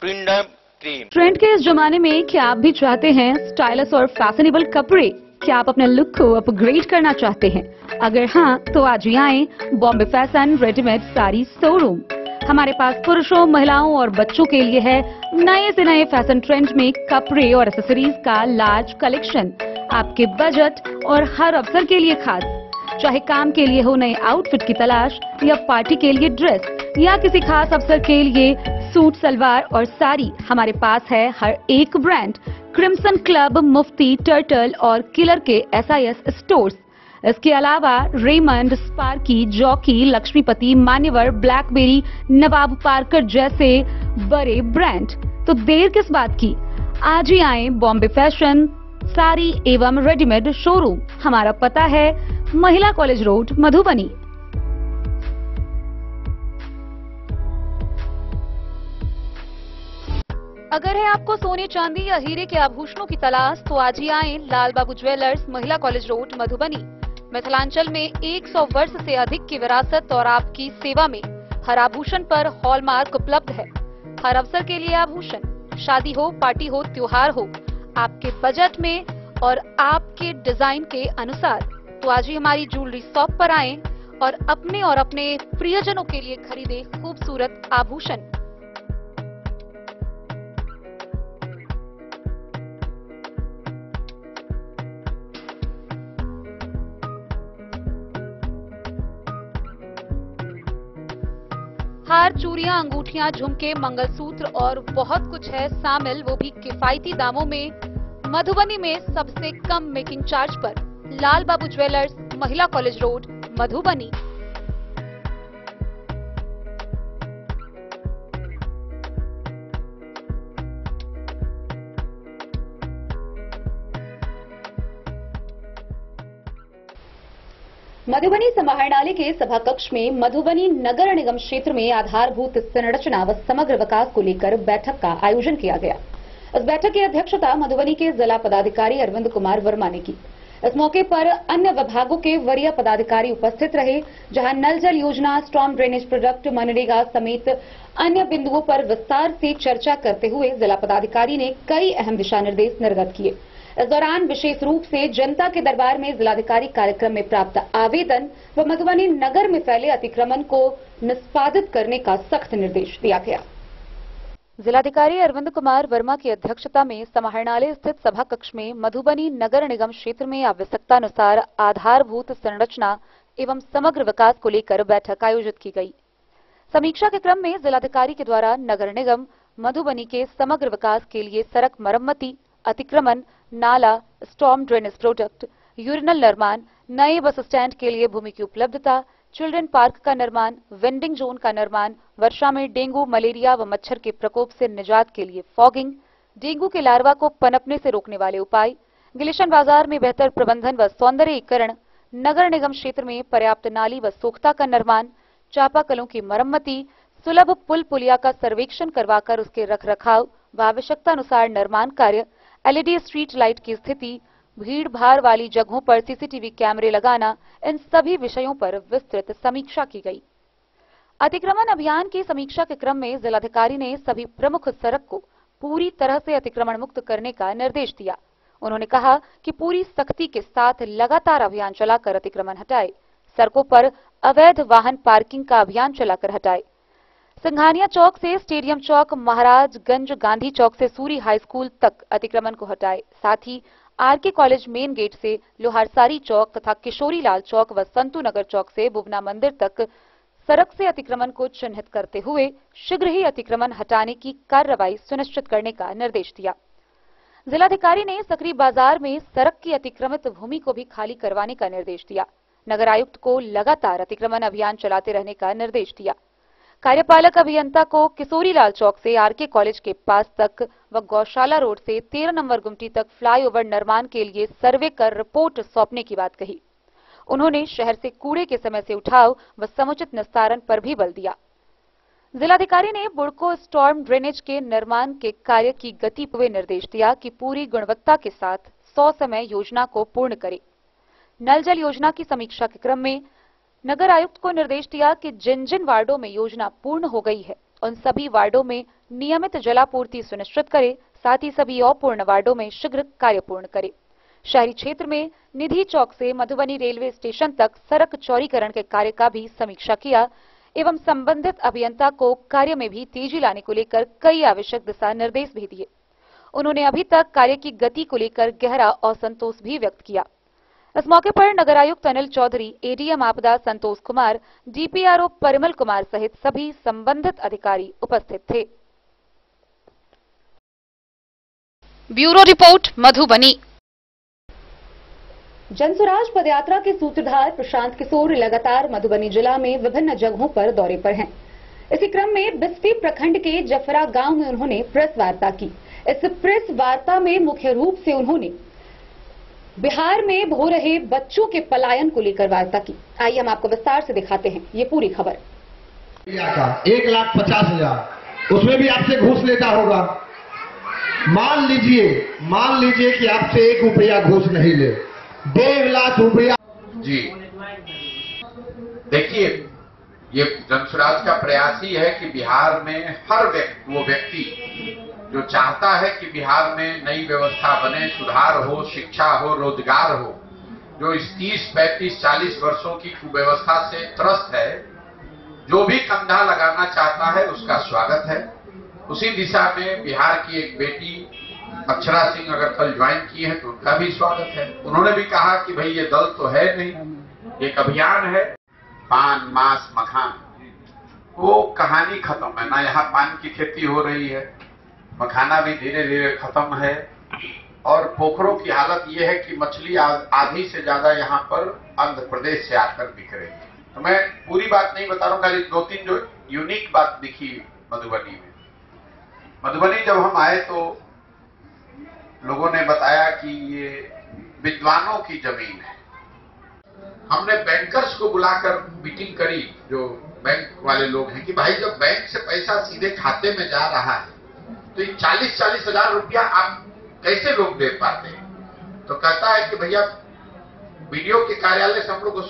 ट्विनडर्म क्रीम। ट्रेंड के इस जमाने में क्या आप भी चाहते हैं स्टाइलिश और फैशनेबल कपड़े? क्या आप अपने लुक को अपग्रेड करना चाहते हैं? अगर हाँ, तो आज ही आए Bombay fashion readymade sari showroom. हमारे पास पुरुषों, महिलाओं और बच्चों के लिए है नए से नए फैशन ट्रेंड में कपड़े और एक्सेसरीज का लार्ज कलेक्शन। आपके बजट और हर अवसर के लिए खास। चाहे काम के लिए हो नए आउटफिट की तलाश या पार्टी के लिए ड्रेस या किसी खास अवसर के लिए सूट, सलवार और साड़ी, हमारे पास है हर एक ब्रांड। क्रिम्सन क्लब, मुफ्ती, टर्टल और किलर के SIS स्टोर्स। इसके अलावा रेमंड, स्पार्की, जॉकी, लक्ष्मीपति, मान्यवर, ब्लैकबेरी, नवाब पार्कर जैसे बड़े ब्रांड। तो देर किस बात की, आज ही आए बॉम्बे फैशन साड़ी एवं रेडीमेड शोरूम। हमारा पता है महिला कॉलेज रोड, मधुबनी। अगर है आपको सोने, चांदी या हीरे के आभूषणों की तलाश तो आज ही आए लाल बाबू ज्वेलर्स, महिला कॉलेज रोड, मधुबनी। मिथिलांचल में 100 वर्ष से अधिक की विरासत और आपकी सेवा में हर आभूषण पर हॉलमार्क उपलब्ध है। हर अवसर के लिए आभूषण, शादी हो, पार्टी हो, त्योहार हो, आपके बजट में और आपके डिजाइन के अनुसार। तो आज ही हमारी ज्वेलरी शॉप पर आएं और अपने प्रियजनों के लिए खरीदे खूबसूरत आभूषण। हार, चूड़ियां, अंगूठियां, झुमके, मंगलसूत्र और बहुत कुछ है शामिल, वो भी किफायती दामों में। मधुबनी में सबसे कम मेकिंग चार्ज पर लाल बाबू ज्वेलर्स, महिला कॉलेज रोड, मधुबनी। मधुबनी समाहरणालय के सभा कक्ष में मधुबनी नगर निगम क्षेत्र में आधारभूत संरचना व समग्र विकास को लेकर बैठक का आयोजन किया गया। इस बैठक की अध्यक्षता मधुबनी के जिला पदाधिकारी अरविंद कुमार वर्मा ने की। इस मौके पर अन्य विभागों के वरीय पदाधिकारी उपस्थित रहे, जहां नल जल योजना, स्टॉर्म ड्रेनेज प्रोजेक्ट, मनरेगा समेत अन्य बिंदुओं पर विस्तार से चर्चा करते हुए जिला पदाधिकारी ने कई अहम दिशा निर्देश निर्गत किए। इस दौरान विशेष रूप से जनता के दरबार में जिलाधिकारी कार्यक्रम में प्राप्त आवेदन व मधुबनी नगर में फैले अतिक्रमण को निष्पादित करने का सख्त निर्देश दिया गया। जिलाधिकारी अरविंद कुमार वर्मा की अध्यक्षता में समाहरणालय स्थित सभा कक्ष में मधुबनी नगर निगम क्षेत्र में आवश्यकतानुसार आधारभूत संरचना एवं समग्र विकास को लेकर बैठक आयोजित की गई। समीक्षा के क्रम में जिलाधिकारी के द्वारा नगर निगम मधुबनी के समग्र विकास के लिए सड़क मरम्मति, अतिक्रमण, नाला, स्टॉर्म ड्रेनेज प्रोजेक्ट, यूरिनल निर्माण, नए बस स्टैंड के लिए भूमि की उपलब्धता, चिल्ड्रन पार्क का निर्माण, वेंडिंग जोन का निर्माण, वर्षा में डेंगू, मलेरिया व मच्छर के प्रकोप से निजात के लिए फॉगिंग, डेंगू के लार्वा को पनपने से रोकने वाले उपाय, गिलिशन बाजार में बेहतर प्रबंधन व सौंदर्यीकरण, नगर निगम क्षेत्र में पर्याप्त नाली व सोख्ता का निर्माण, चापाकलों की मरम्मति, सुलभ पुल पुलिया का सर्वेक्षण करवाकर उसके रखरखाव व आवश्यकतानुसार निर्माण कार्य, LED स्ट्रीट लाइट की स्थिति, भीड़ भाड़ वाली जगहों पर CCTV कैमरे लगाना, इन सभी विषयों पर विस्तृत समीक्षा की गई। अतिक्रमण अभियान की समीक्षा के क्रम में जिलाधिकारी ने सभी प्रमुख सड़क को पूरी तरह से अतिक्रमण मुक्त करने का निर्देश दिया। उन्होंने कहा कि पूरी सख्ती के साथ लगातार अभियान चलाकर अतिक्रमण हटाए, सड़कों पर अवैध वाहन पार्किंग का अभियान चलाकर हटाए, सिंघानिया चौक से स्टेडियम चौक, महाराजगंज गांधी चौक से सूरी हाई स्कूल तक अतिक्रमण को हटाए, साथ ही RK कॉलेज मेन गेट से लोहारसारी चौक तथा किशोरी लाल चौक व संतू नगर चौक से बुबना मंदिर तक सड़क से अतिक्रमण को चिन्हित करते हुए शीघ्र ही अतिक्रमण हटाने की कार्रवाई सुनिश्चित करने का निर्देश दिया। जिलाधिकारी ने सकरी बाजार में सड़क की अतिक्रमित भूमि को भी खाली करवाने का निर्देश दिया। नगर आयुक्त को लगातार अतिक्रमण अभियान चलाते रहने का निर्देश दिया। कार्यपालक अभियंता को किशोरीलाल चौक से आरके कॉलेज के पास तक व गौशाला रोड से 13 नंबर गुमटी तक फ्लाईओवर निर्माण के लिए सर्वे कर रिपोर्ट सौंपने की बात कही। उन्होंने शहर से कूड़े के समय से उठाव व समुचित निस्तारण पर भी बल दिया। जिलाधिकारी ने बुड़को स्टॉर्म ड्रेनेज के निर्माण के कार्य की गति पर निर्देश दिया कि पूरी गुणवत्ता के साथ 100 समय योजना को पूर्ण करे। नल जल योजना की समीक्षा के क्रम में नगर आयुक्त को निर्देश दिया कि जिन जिन वार्डों में योजना पूर्ण हो गई है उन सभी वार्डों में नियमित जलापूर्ति सुनिश्चित करे, साथ ही सभी अपूर्ण वार्डों में शीघ्र कार्य पूर्ण करे। शहरी क्षेत्र में निधि चौक से मधुबनी रेलवे स्टेशन तक सड़क चौड़ीकरण के कार्य का भी समीक्षा किया एवं संबंधित अभियंता को कार्य में भी तेजी लाने को लेकर कई आवश्यक दिशा निर्देश भी दिए। उन्होंने अभी तक कार्य की गति को लेकर गहरा असंतोष भी व्यक्त किया। इस मौके पर नगर आयुक्त अनिल चौधरी, एडीएम आपदा संतोष कुमार, डीपीआरओ परिमल कुमार सहित सभी संबंधित अधिकारी उपस्थित थे। Bureau report, Madhubani. जनसुराज पदयात्रा के सूत्रधार प्रशांत किशोर लगातार मधुबनी जिला में विभिन्न जगहों पर दौरे पर हैं। इसी क्रम में बिस्फी प्रखंड के जफरा गांव में उन्होंने प्रेस वार्ता की। इस प्रेस वार्ता में मुख्य रूप से उन्होंने बिहार में हो रहे बच्चों के पलायन को लेकर वार्ता की। आइए हम आपको विस्तार से दिखाते हैं ये पूरी खबर। 1,50,000 उसमें भी आपसे घूस लेता होगा। मान लीजिए कि आपसे 1 रुपया घूस नहीं ले, 1.5 लाख रुपया। जी देखिए, ये जनसुराज का प्रयास ही है कि बिहार में हर व्यक्ति जो चाहता है कि बिहार में नई व्यवस्था बने, सुधार हो, शिक्षा हो, रोजगार हो, जो इस 30, 35, 40 वर्षों की कुव्यवस्था से त्रस्त है, जो भी कंधा लगाना चाहता है उसका स्वागत है। उसी दिशा में बिहार की एक बेटी अक्षरा सिंह अगर कल ज्वाइन की है तो उनका भी स्वागत है। उन्होंने भी कहा कि भाई ये दल तो है नहीं, एक अभियान है। पान, मांस, मखान, वो कहानी खत्म है ना। यहाँ पान की खेती हो रही है, मखाना भी धीरे धीरे खत्म है, और पोखरों की हालत ये है कि मछली आधी से ज्यादा यहाँ पर आंध्र प्रदेश से आकर बिक रही है। तो मैं पूरी बात नहीं बता रहा हूँ, खाली 2-3 जो यूनिक बात दिखी मधुबनी में। मधुबनी जब हम आए तो लोगों ने बताया कि ये विद्वानों की जमीन है। हमने बैंकर्स को बुलाकर मीटिंग करी, जो बैंक वाले लोग हैं, कि भाई जब बैंक से पैसा सीधे खाते में जा रहा है तो ये 40-40 हजार रुपया आप कैसे लोग दे पाते हैं? तो कहता है कि भैया वीडियो के कार्यालय से हम लोग को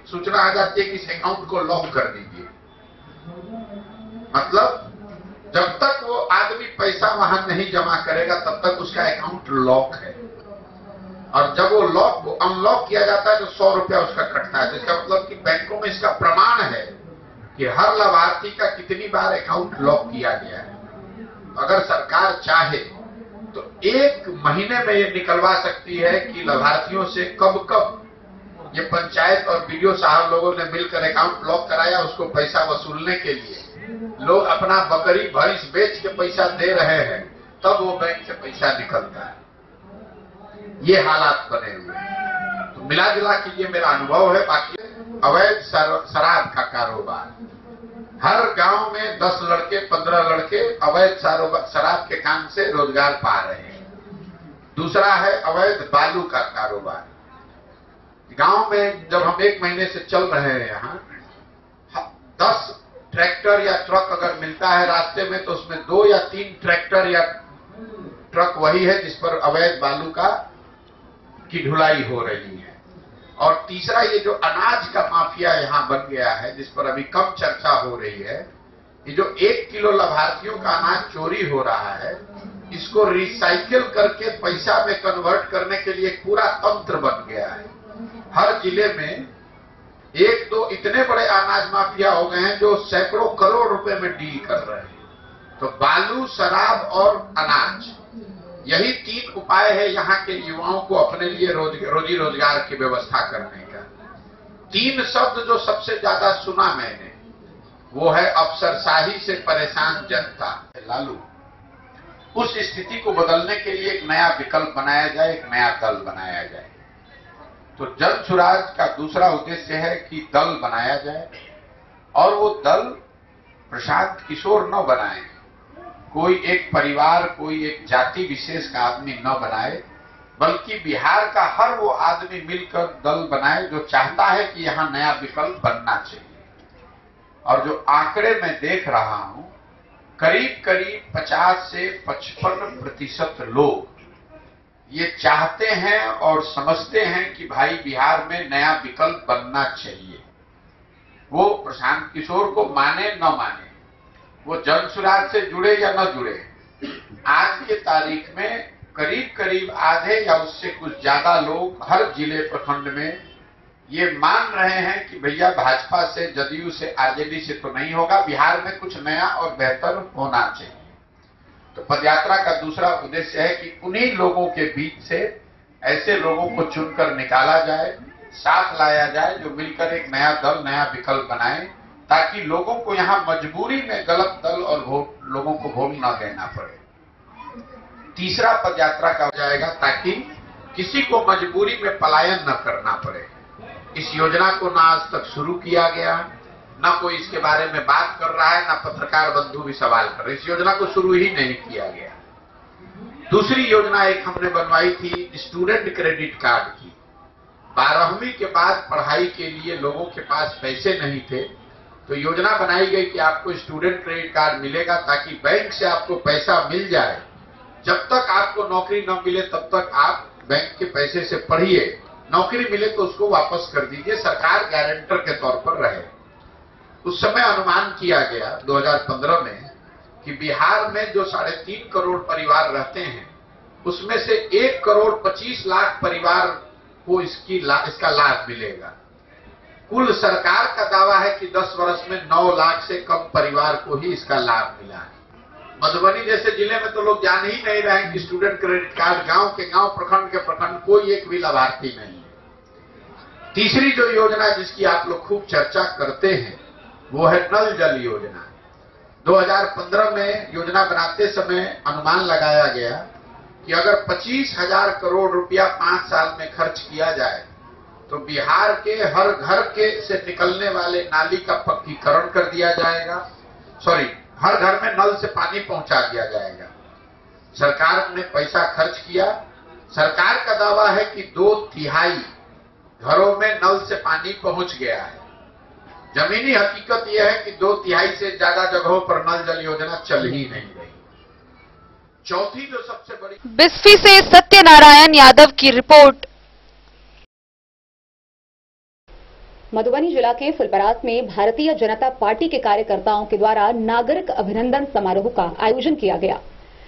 सूचना आ जाती है कि इस अकाउंट को लॉक कर दीजिए। मतलब जब तक वो आदमी पैसा वहां नहीं जमा करेगा तब तक उसका अकाउंट लॉक है, और जब वो लॉक को अनलॉक किया जाता है तो 100 रुपया उसका कटता है। इसका मतलब कि बैंकों में इसका प्रमाण है कि हर लाभार्थी का कितनी बार अकाउंट लॉक किया गया है। अगर सरकार चाहे तो 1 महीने में ये निकलवा सकती है कि लाभार्थियों से कब कब ये पंचायत और बीडीओ साहब लोगों ने मिलकर अकाउंट लॉक कराया, उसको पैसा वसूलने के लिए लोग अपना बकरी भैंस बेच के पैसा दे रहे हैं, तब वो बैंक से पैसा निकलता है। ये हालात बने हुए हैं। तो मिला जुला के ये मेरा अनुभव है। बाकी अवैध शराब का कारोबार, हर गांव में 10 लड़के 15 लड़के अवैध शराब के काम से रोजगार पा रहे हैं। दूसरा है अवैध बालू का कारोबार। गांव में जब हम 1 महीने से चल रहे हैं, यहाँ 10 ट्रैक्टर या ट्रक अगर मिलता है रास्ते में तो उसमें 2 या 3 ट्रैक्टर या ट्रक वही है जिस पर अवैध बालू की ढुलाई हो रही है। और तीसरा ये जो अनाज का माफिया यहाँ बन गया है, जिस पर अभी कम चर्चा हो रही है, ये जो 1 किलो लाभार्थियों का अनाज चोरी हो रहा है, इसको रिसाइकिल करके पैसा में कन्वर्ट करने के लिए एक पूरा तंत्र बन गया है। हर जिले में 1-2 इतने बड़े अनाज माफिया हो गए हैं जो सैकड़ों करोड़ रुपए में डील कर रहे हैं। तो बालू, शराब और अनाज, यही 3 उपाय है यहाँ के युवाओं को अपने लिए रोजी रोजगार की व्यवस्था करने का। 3 शब्द जो सबसे ज्यादा सुना मैंने, वो है अफसरशाही से परेशान जनता। लालू, उस स्थिति को बदलने के लिए एक नया विकल्प बनाया जाए, एक नया दल बनाया जाए। तो जनसुराज का दूसरा उद्देश्य है कि दल बनाया जाए, और वो दल प्रशांत किशोर न बनाए, कोई एक परिवार, कोई एक जाति विशेष का आदमी न बनाए, बल्कि बिहार का हर वो आदमी मिलकर दल बनाए जो चाहता है कि यहां नया विकल्प बनना चाहिए। और जो आंकड़े मैं देख रहा हूं, करीब करीब 50 से 55% लोग ये चाहते हैं और समझते हैं कि भाई बिहार में नया विकल्प बनना चाहिए। वो प्रशांत किशोर को माने न माने, वो जन सुराज से जुड़े या न जुड़े, आज के तारीख में करीब करीब आधे या उससे कुछ ज्यादा लोग हर जिले प्रखंड में ये मान रहे हैं कि भैया भाजपा से, जदयू से, आरजेडी से तो नहीं होगा, बिहार में कुछ नया और बेहतर होना चाहिए। तो पदयात्रा का दूसरा उद्देश्य है कि उन्हीं लोगों के बीच से ऐसे लोगों को चुनकर निकाला जाए, साथ लाया जाए, जो मिलकर एक नया दल, नया विकल्प बनाए, ताकि लोगों को यहां मजबूरी में गलत दल और लोगों को वोट न देना पड़े। तीसरा पदयात्रा का हो जाएगा ताकि किसी को मजबूरी में पलायन न करना पड़े। इस योजना को ना आज तक शुरू किया गया, ना कोई इसके बारे में बात कर रहा है, ना पत्रकार बंधु भी सवाल कर रहे। इस योजना को शुरू ही नहीं किया गया। दूसरी योजना एक हमने बनवाई थी स्टूडेंट क्रेडिट कार्ड की। 12वीं के बाद पढ़ाई के लिए लोगों के पास पैसे नहीं थे, तो योजना बनाई गई कि आपको स्टूडेंट क्रेडिट कार्ड मिलेगा, ताकि बैंक से आपको पैसा मिल जाए। जब तक आपको नौकरी न मिले तब तक आप बैंक के पैसे से पढ़िए, नौकरी मिले तो उसको वापस कर दीजिए, सरकार गारंटर के तौर पर रहे। उस समय अनुमान किया गया 2015 में कि बिहार में जो 3.5 करोड़ परिवार रहते हैं, उसमें से 1,25,00,000 परिवार को इसका लाभ मिलेगा। कुल सरकार का दावा है कि 10 वर्ष में 9 लाख से कम परिवार को ही इसका लाभ मिला है। मधुबनी जैसे जिले में तो लोग जान ही नहीं रहे कि स्टूडेंट क्रेडिट कार्ड गांव के गांव, प्रखंड के प्रखंड कोई एक भी लाभार्थी नहीं है। तीसरी जो योजना जिसकी आप लोग खूब चर्चा करते हैं वो है नल जल योजना। 2015 में योजना बनाते समय अनुमान लगाया गया कि अगर 25,000 करोड़ रुपया 5 साल में खर्च किया जाए तो बिहार के हर घर के से निकलने वाले नाली का पक्कीकरण कर दिया जाएगा, हर घर में नल से पानी पहुंचा दिया जाएगा। सरकार ने पैसा खर्च किया। सरकार का दावा है कि 2/3 घरों में नल से पानी पहुंच गया है। जमीनी हकीकत यह है कि 2/3 से ज्यादा जगहों पर नल जल योजना चल ही नहीं रही। चौथी जो सबसे बड़ी बिस्फी से सत्यनारायण यादव की रिपोर्ट। मधुबनी जिला के फुलपरास में भारतीय जनता पार्टी के कार्यकर्ताओं के द्वारा नागरिक अभिनंदन समारोह का आयोजन किया गया।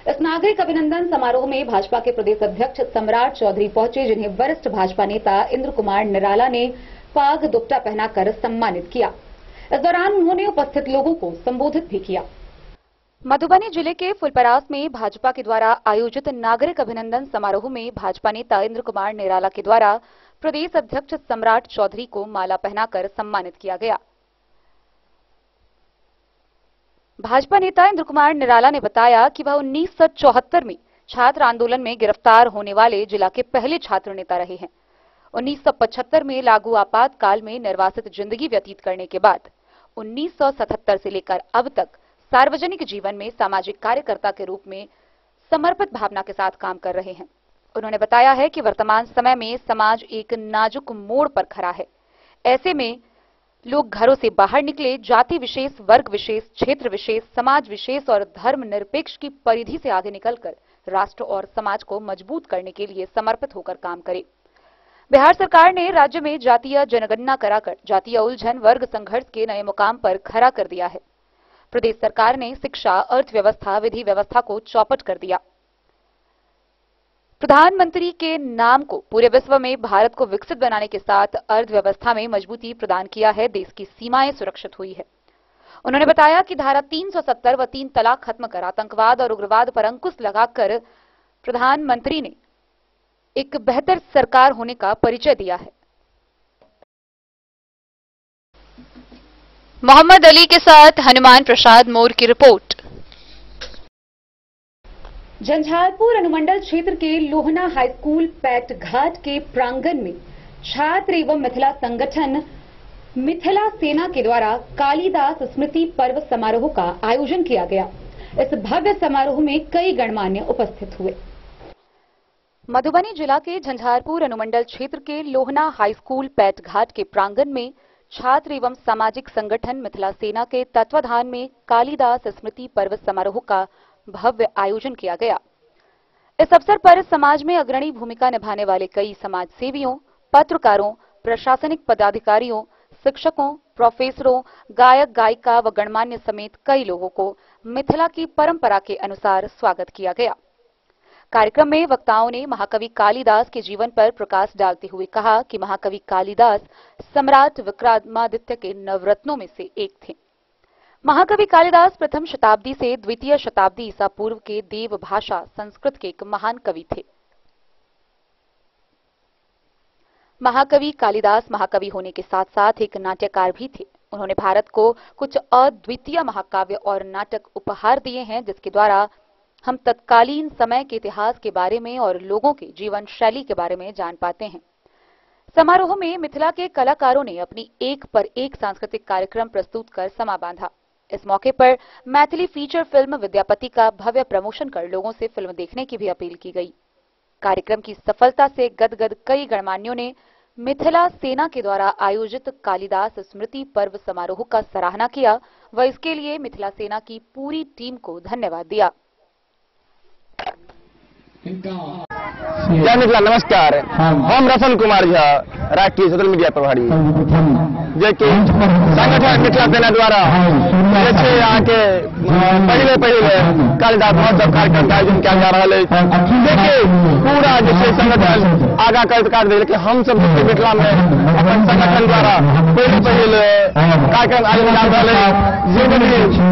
इस नागरिक अभिनंदन समारोह में भाजपा के प्रदेश अध्यक्ष सम्राट चौधरी पहुंचे, जिन्हें वरिष्ठ भाजपा नेता इंद्र कुमार निराला ने पाग दुपट्टा पहनाकर सम्मानित किया। इस दौरान उन्होंने उपस्थित लोगों को संबोधित भी किया। मधुबनी जिले के फुलपरास में भाजपा के द्वारा आयोजित नागरिक अभिनंदन समारोह में भाजपा नेता इंद्र कुमार निराला के द्वारा प्रदेश अध्यक्ष सम्राट चौधरी को माला पहनाकर सम्मानित किया गया। भाजपा नेता इंद्र कुमार निराला ने बताया कि वह 1974 में छात्र आंदोलन में गिरफ्तार होने वाले जिला के पहले छात्र नेता रहे हैं। 1975 में लागू आपातकाल में निर्वासित जिंदगी व्यतीत करने के बाद 1977 से लेकर अब तक सार्वजनिक जीवन में सामाजिक कार्यकर्ता के रूप में समर्पित भावना के साथ काम कर रहे हैं। उन्होंने बताया है कि वर्तमान समय में समाज एक नाजुक मोड़ पर खड़ा है। ऐसे में लोग घरों से बाहर निकले जाति विशेष, वर्ग विशेष, क्षेत्र विशेष, समाज विशेष और धर्म निरपेक्ष की परिधि से आगे निकलकर राष्ट्र और समाज को मजबूत करने के लिए समर्पित होकर काम करे। बिहार सरकार ने राज्य में जातीय जनगणना कराकर जातीय उलझन, वर्ग संघर्ष के नए मुकाम पर खड़ा कर दिया है। प्रदेश सरकार ने शिक्षा, अर्थव्यवस्था, विधि व्यवस्था को चौपट कर दिया। प्रधानमंत्री के नाम को पूरे विश्व में भारत को विकसित बनाने के साथ अर्थव्यवस्था में मजबूती प्रदान किया है। देश की सीमाएं सुरक्षित हुई है। उन्होंने बताया कि धारा 370 व 3 तलाक खत्म कर आतंकवाद और उग्रवाद पर अंकुश लगाकर प्रधानमंत्री ने एक बेहतर सरकार होने का परिचय दिया है। मोहम्मद अली के साथ हनुमान प्रसाद मोर की रिपोर्ट। झंझारपुर अनुमंडल क्षेत्र के लोहना हाई स्कूल पैट घाट के प्रांगण में छात्र एवं मिथिला संगठन मिथिला सेना के द्वारा कालिदास स्मृति पर्व समारोह का आयोजन किया गया। इस भव्य समारोह में कई गणमान्य उपस्थित हुए। मधुबनी जिला के झंझारपुर अनुमंडल क्षेत्र के लोहना हाई स्कूल पैटघाट के प्रांगण में छात्र एवं सामाजिक संगठन मिथिला सेना के तत्वाधान में कालिदास स्मृति पर्व समारोह का भव्य आयोजन किया गया। इस अवसर पर समाज में अग्रणी भूमिका निभाने वाले कई समाज सेवियों, पत्रकारों, प्रशासनिक पदाधिकारियों, शिक्षकों, प्रोफेसरों, गायक गायिका व गणमान्य समेत कई लोगों को मिथिला की परंपरा के अनुसार स्वागत किया गया। कार्यक्रम में वक्ताओं ने महाकवि कालिदास के जीवन पर प्रकाश डालते हुए कहा कि महाकवि कालिदास सम्राट विक्रमादित्य के नवरत्नों में से एक थे। महाकवि कालिदास प्रथम शताब्दी से द्वितीय शताब्दी ईसा पूर्व के देव भाषा संस्कृत के एक महान कवि थे। महाकवि कालिदास महाकवि होने के साथ साथ एक नाट्यकार भी थे। उन्होंने भारत को कुछ अद्वितीय महाकाव्य और नाटक उपहार दिए हैं, जिसके द्वारा हम तत्कालीन समय के इतिहास के बारे में और लोगों की जीवन शैली के बारे में जान पाते हैं। समारोह में मिथिला के कलाकारों ने अपनी एक पर एक सांस्कृतिक कार्यक्रम प्रस्तुत कर समा बांधा। इस मौके पर मैथिली फीचर फिल्म विद्यापति का भव्य प्रमोशन कर लोगों से फिल्म देखने की भी अपील की गई। कार्यक्रम की सफलता से गदगद कई गणमान्यों ने मिथिला सेना के द्वारा आयोजित कालिदास स्मृति पर्व समारोह का सराहना किया व इसके लिए मिथिला सेना की पूरी टीम को धन्यवाद दिया। जय मिथिला, नमस्कार। हम रसन कुमार झा, राष्ट्रीय सोशल मीडिया प्रभारी, जो कि संगठन मिथिला सेना द्वारा जैसे यहाँ के पहले कालिदास महोत्सव कार्यक्रम का आयोजन किया जा रहा है। देखिए पूरा जैसे संगठन आगा कर दे, लेकिन हम सब मिथिला में अपन संगठन द्वारा पहले कार्यक्रम आयोजन जा रहा है, जिसमें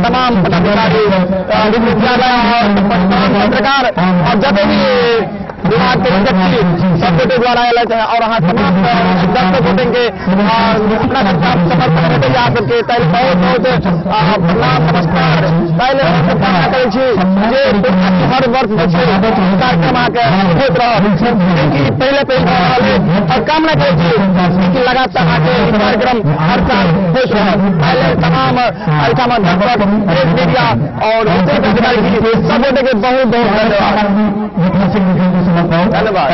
तमाम पदाधिकारी, विद्यालय और पत्रकार और जब भी विभाग के व्यक्ति सब के द्वारा आयोजित है और यहाँ तमाम दर्शकों के अपना समर्थन करते हैं। आप सबके बहुत प्रणाम, नमस्कार। पहले हर वर्ष कार्यक्रम आके होते रहे, पहले और कामना करें लगातार आके कार्यक्रम हर साल खुश रहे। पहले तमाम दर्शक, मीडिया और सब के बहुत धन्यवाद।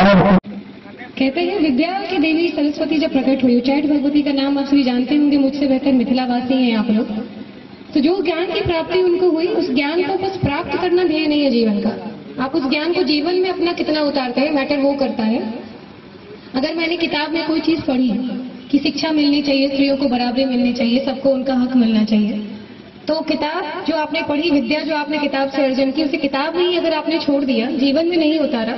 कहते हैं विद्या की देवी सरस्वती जब प्रकट हुई, उच्चाट भगवती का नाम आप सभी जानते होंगे, मुझसे बेहतर मिथिलावासी हैं आप लोग। तो जो ज्ञान की प्राप्ति उनको हुई, उस ज्ञान को बस प्राप्त करना ध्येय नहीं है जीवन का। आप उस ज्ञान को जीवन में अपना कितना उतारते हैं, मैटर वो करता है। अगर मैंने किताब में कोई चीज पढ़ी कि शिक्षा मिलनी चाहिए, स्त्रियों को बराबरी मिलनी चाहिए, सबको उनका हक मिलना चाहिए, तो किताब जो आपने पढ़ी, विद्या जो आपने किताब से अर्जन की, उसे किताब में ही अगर आपने छोड़ दिया, जीवन में नहीं उतारा,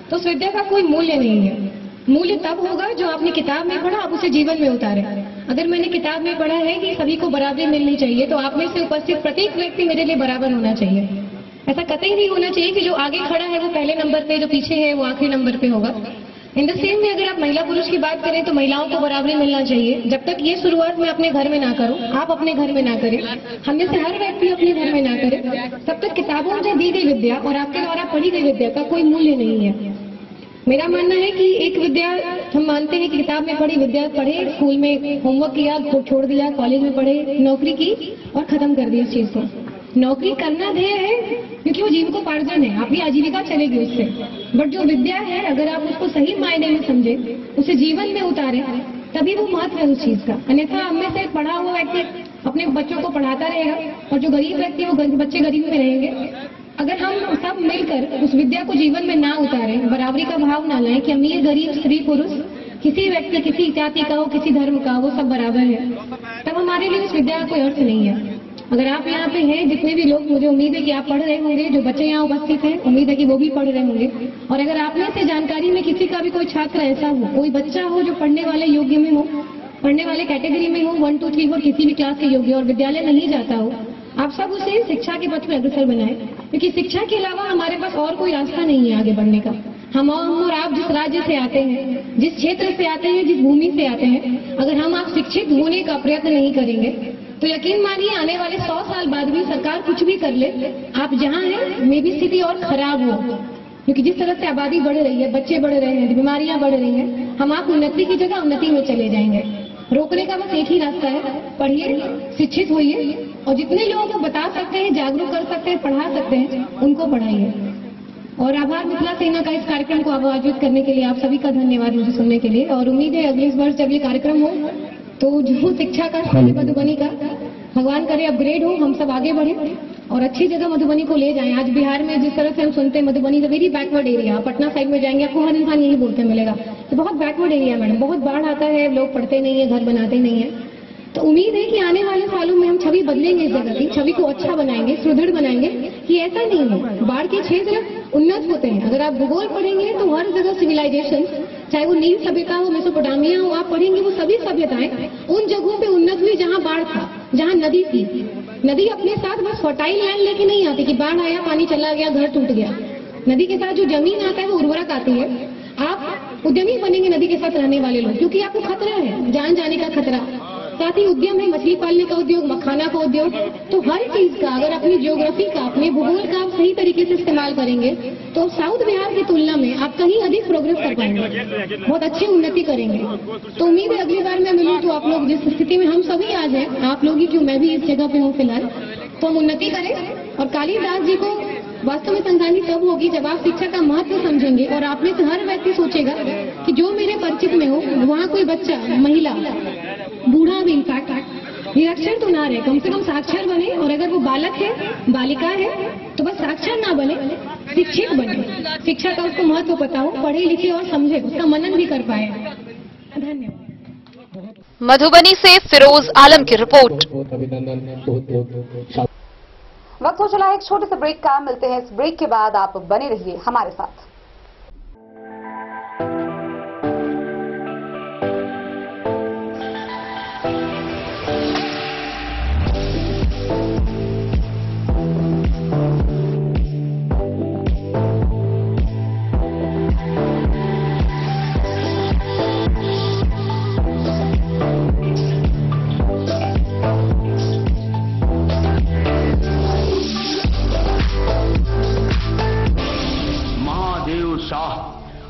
तो उस विद्या का कोई मूल्य नहीं है। मूल्य तब होगा जो आपने किताब में पढ़ा, आप उसे जीवन में उतारे। अगर मैंने किताब में पढ़ा है कि सभी को बराबरी मिलनी चाहिए, तो आप में से उपस्थित प्रत्येक व्यक्ति मेरे लिए बराबर होना चाहिए। ऐसा कतई नहीं होना चाहिए कि जो आगे खड़ा है वो पहले नंबर पे, जो पीछे है वो आखिरी नंबर पे होगा। इन द सेम में अगर आप महिला पुरुष की बात करें तो महिलाओं को बराबरी मिलना चाहिए। जब तक ये शुरुआत मैं अपने घर में ना करूं, आप अपने घर में ना करें, हम में से हर व्यक्ति अपने घर में ना करे, तब तक किताबों में दी गई विद्या और आपके द्वारा पढ़ी गई विद्या का कोई मूल्य नहीं है। मेरा मानना है कि एक विद्या, हम मानते हैं कि किताब में पढ़ी विद्या पढ़े, स्कूल में होमवर्क किया, छोड़ दिया, कॉलेज में पढ़े, नौकरी की और खत्म कर दिया इस चीज को। नौकरी करना ध्येय है क्योंकि वो जीविकोपार्जन है, आपकी आजीविका चलेगी उससे। बट जो विद्या है, अगर आप उसको सही मायने में समझे, उसे जीवन में उतारे, तभी वो महत्व है उस चीज का। अन्यथा हम में से पढ़ा हुआ व्यक्ति अपने बच्चों को पढ़ाता रहेगा और जो गरीब व्यक्ति वो बच्चे गरीब में रहेंगे। अगर हम सब मिलकर उस विद्या को जीवन में ना उतारे, बराबरी का भाव ना लाए कि अमीर गरीब स्त्री पुरुष किसी व्यक्ति, किसी जाति का हो, किसी धर्म का, वो सब बराबर है, तब हमारे लिए उस विद्या का कोई अर्थ नहीं है। अगर आप यहाँ पे हैं, जितने भी लोग, मुझे उम्मीद है कि आप पढ़ रहे होंगे, जो बच्चे यहाँ उपस्थित हैं उम्मीद है कि वो भी पढ़ रहे होंगे। और अगर आप में से जानकारी में किसी का भी कोई छात्र ऐसा हो, कोई बच्चा हो जो पढ़ने वाले योग्य में हो, पढ़ने वाले कैटेगरी में हो, 1, 2, 3, 4 किसी भी क्लास के योग्य और विद्यालय नहीं जाता हो, आप सब उसे शिक्षा के पथ पर अग्रसर बनाए, क्योंकि शिक्षा के अलावा हमारे पास और कोई रास्ता नहीं है आगे बढ़ने का। हम और आप जिस राज्य से आते हैं, जिस क्षेत्र से आते हैं, जिस भूमि से आते हैं, अगर हम आप शिक्षित होने का प्रयत्न नहीं करेंगे तो यकीन मानिए आने वाले 100 साल बाद भी सरकार कुछ भी कर ले, आप जहाँ हैं में भी स्थिति और खराब हो। क्योंकि जिस तरह से आबादी बढ़ रही है, बच्चे बढ़ रहे हैं, बीमारियां बढ़ रही हैं, हम आप उन्नति की जगह उन्नति में चले जाएंगे। रोकने का बस एक ही रास्ता है, पढ़िए, शिक्षित होइए और जितने लोगों को बता सकते हैं, जागरूक कर सकते हैं, पढ़ा सकते हैं, उनको पढ़ाइए। और आभार मिथिला सेना का इस कार्यक्रम को आयोजित करने के लिए आप सभी का धन्यवाद मुझे सुनने के लिए। और उम्मीद है अगले वर्ष जब ये कार्यक्रम हो तो जो शिक्षा का मधुबनी का भगवान करे अपग्रेड हो, हम सब आगे बढ़े और अच्छी जगह मधुबनी को ले जाएं। आज बिहार में जिस तरह से हम सुनते हैं Madhubani is very backward area, Patna side में जाएंगे आपको हर इंसान यही बोलते मिलेगा कि बहुत बैकवर्ड एरिया मैडम, बहुत बाढ़ आता है, लोग पढ़ते नहीं है, घर बनाते नहीं है। तो उम्मीद है कि आने वाले सालों में हम छवि बदलेंगे, इस जगह की छवि को अच्छा बनाएंगे, सुदृढ़ बनाएंगे कि ऐसा नहीं हो। बाढ़ के क्षेत्र उन्नत होते हैं, अगर आप भूगोल पढ़ेंगे तो हर जगह सिविलाइजेशन, चाहे वो नील सभ्यता हो, मेसोपोटामिया हो, आप पढ़ेंगे वो सभी सभ्यताएं उन जगहों पे उन्नत हुई जहाँ बाढ़ था, जहाँ नदी थी। नदी अपने साथ बस फर्टाइल लैंड लेके नहीं आती कि बाढ़ आया, पानी चला गया, घर टूट गया। नदी के साथ जो जमीन आता है वो उर्वरक आती है। आप उद्यमी बनेंगे नदी के साथ रहने वाले लोग, क्योंकि आपको खतरा है, जान जाने का खतरा। साथ ही उद्यम है, मछली पालने का उद्योग, मखाना का उद्योग। तो हर चीज का अगर अपनी ज्योग्राफी का, अपने भूगोल का आप सही तरीके से इस्तेमाल करेंगे तो साउथ बिहार की तुलना में आप कहीं अधिक प्रोग्रेस कर पाएंगे, बहुत अच्छी उन्नति करेंगे। तो उम्मीद है अगली बार मैं मिलूं तो आप लोग जिस स्थिति में हम सभी आज हैं, आप लोग ही क्यों, मैं भी इस जगह पे हूँ फिलहाल, तो हम उन्नति करें। और कालिदास जी को वास्तव में संक्रांति तब होगी जब आप शिक्षा का महत्व समझेंगे और आप में से हर व्यक्ति सोचेगा कि जो मेरे परिचित में हो वहाँ कोई बच्चा, महिला, बूढ़ा भी इनफैक्ट निरक्षर तो ना रहे, कम से कम साक्षर बने। और अगर वो बालक है, बालिका है, तो बस साक्षर ना बने, शिक्षित बने, शिक्षा का उसको महत्व पता हो, पढ़े लिखे और समझे, उसका मनन भी कर पाए। धन्यवाद। मधुबनी से फिरोज आलम की रिपोर्ट। वक्त हो चला है एक छोटे से ब्रेक का, मिलते हैं इस ब्रेक के बाद, आप बने रहिए हमारे साथ।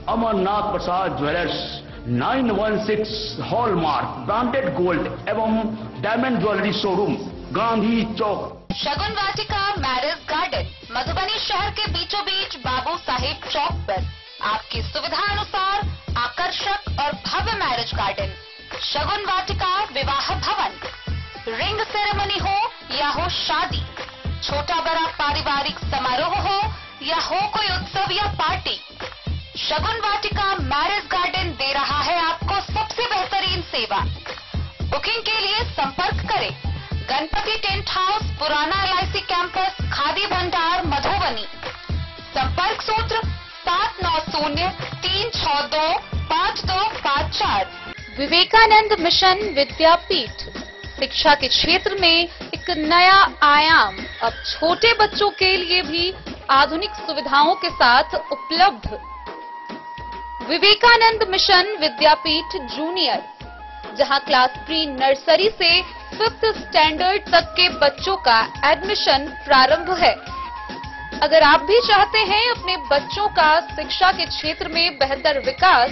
अमरनाथ प्रसाद ज्वेलर्स 916 हॉलमार्क ब्रांडेड गोल्ड एवं डायमंड ज्वेलरी शोरूम, गांधी चौक। शगुन वाटिका मैरिज गार्डन मधुबनी शहर के बीचों बीच बाबू साहिब चौक पर आपकी सुविधा अनुसार आकर्षक और भव्य मैरिज गार्डन। शगुन वाटिका विवाह भवन, रिंग सेरेमनी हो या हो शादी, छोटा बड़ा पारिवारिक समारोह हो या हो कोई उत्सव या पार्टी, शगुन वाटिका मैरिज गार्डन दे रहा है आपको सबसे बेहतरीन सेवा। बुकिंग के लिए संपर्क करें गणपति टेंट हाउस, पुराना LIC कैंपस, खादी भंडार, मधुबनी। संपर्क सूत्र 7903625254। विवेकानंद मिशन विद्यापीठ शिक्षा के क्षेत्र में एक नया आयाम अब छोटे बच्चों के लिए भी आधुनिक सुविधाओं के साथ उपलब्ध। विवेकानंद मिशन विद्यापीठ जूनियर, जहां क्लास प्री नर्सरी से 5th स्टैंडर्ड तक के बच्चों का एडमिशन प्रारंभ है। अगर आप भी चाहते हैं अपने बच्चों का शिक्षा के क्षेत्र में बेहतर विकास,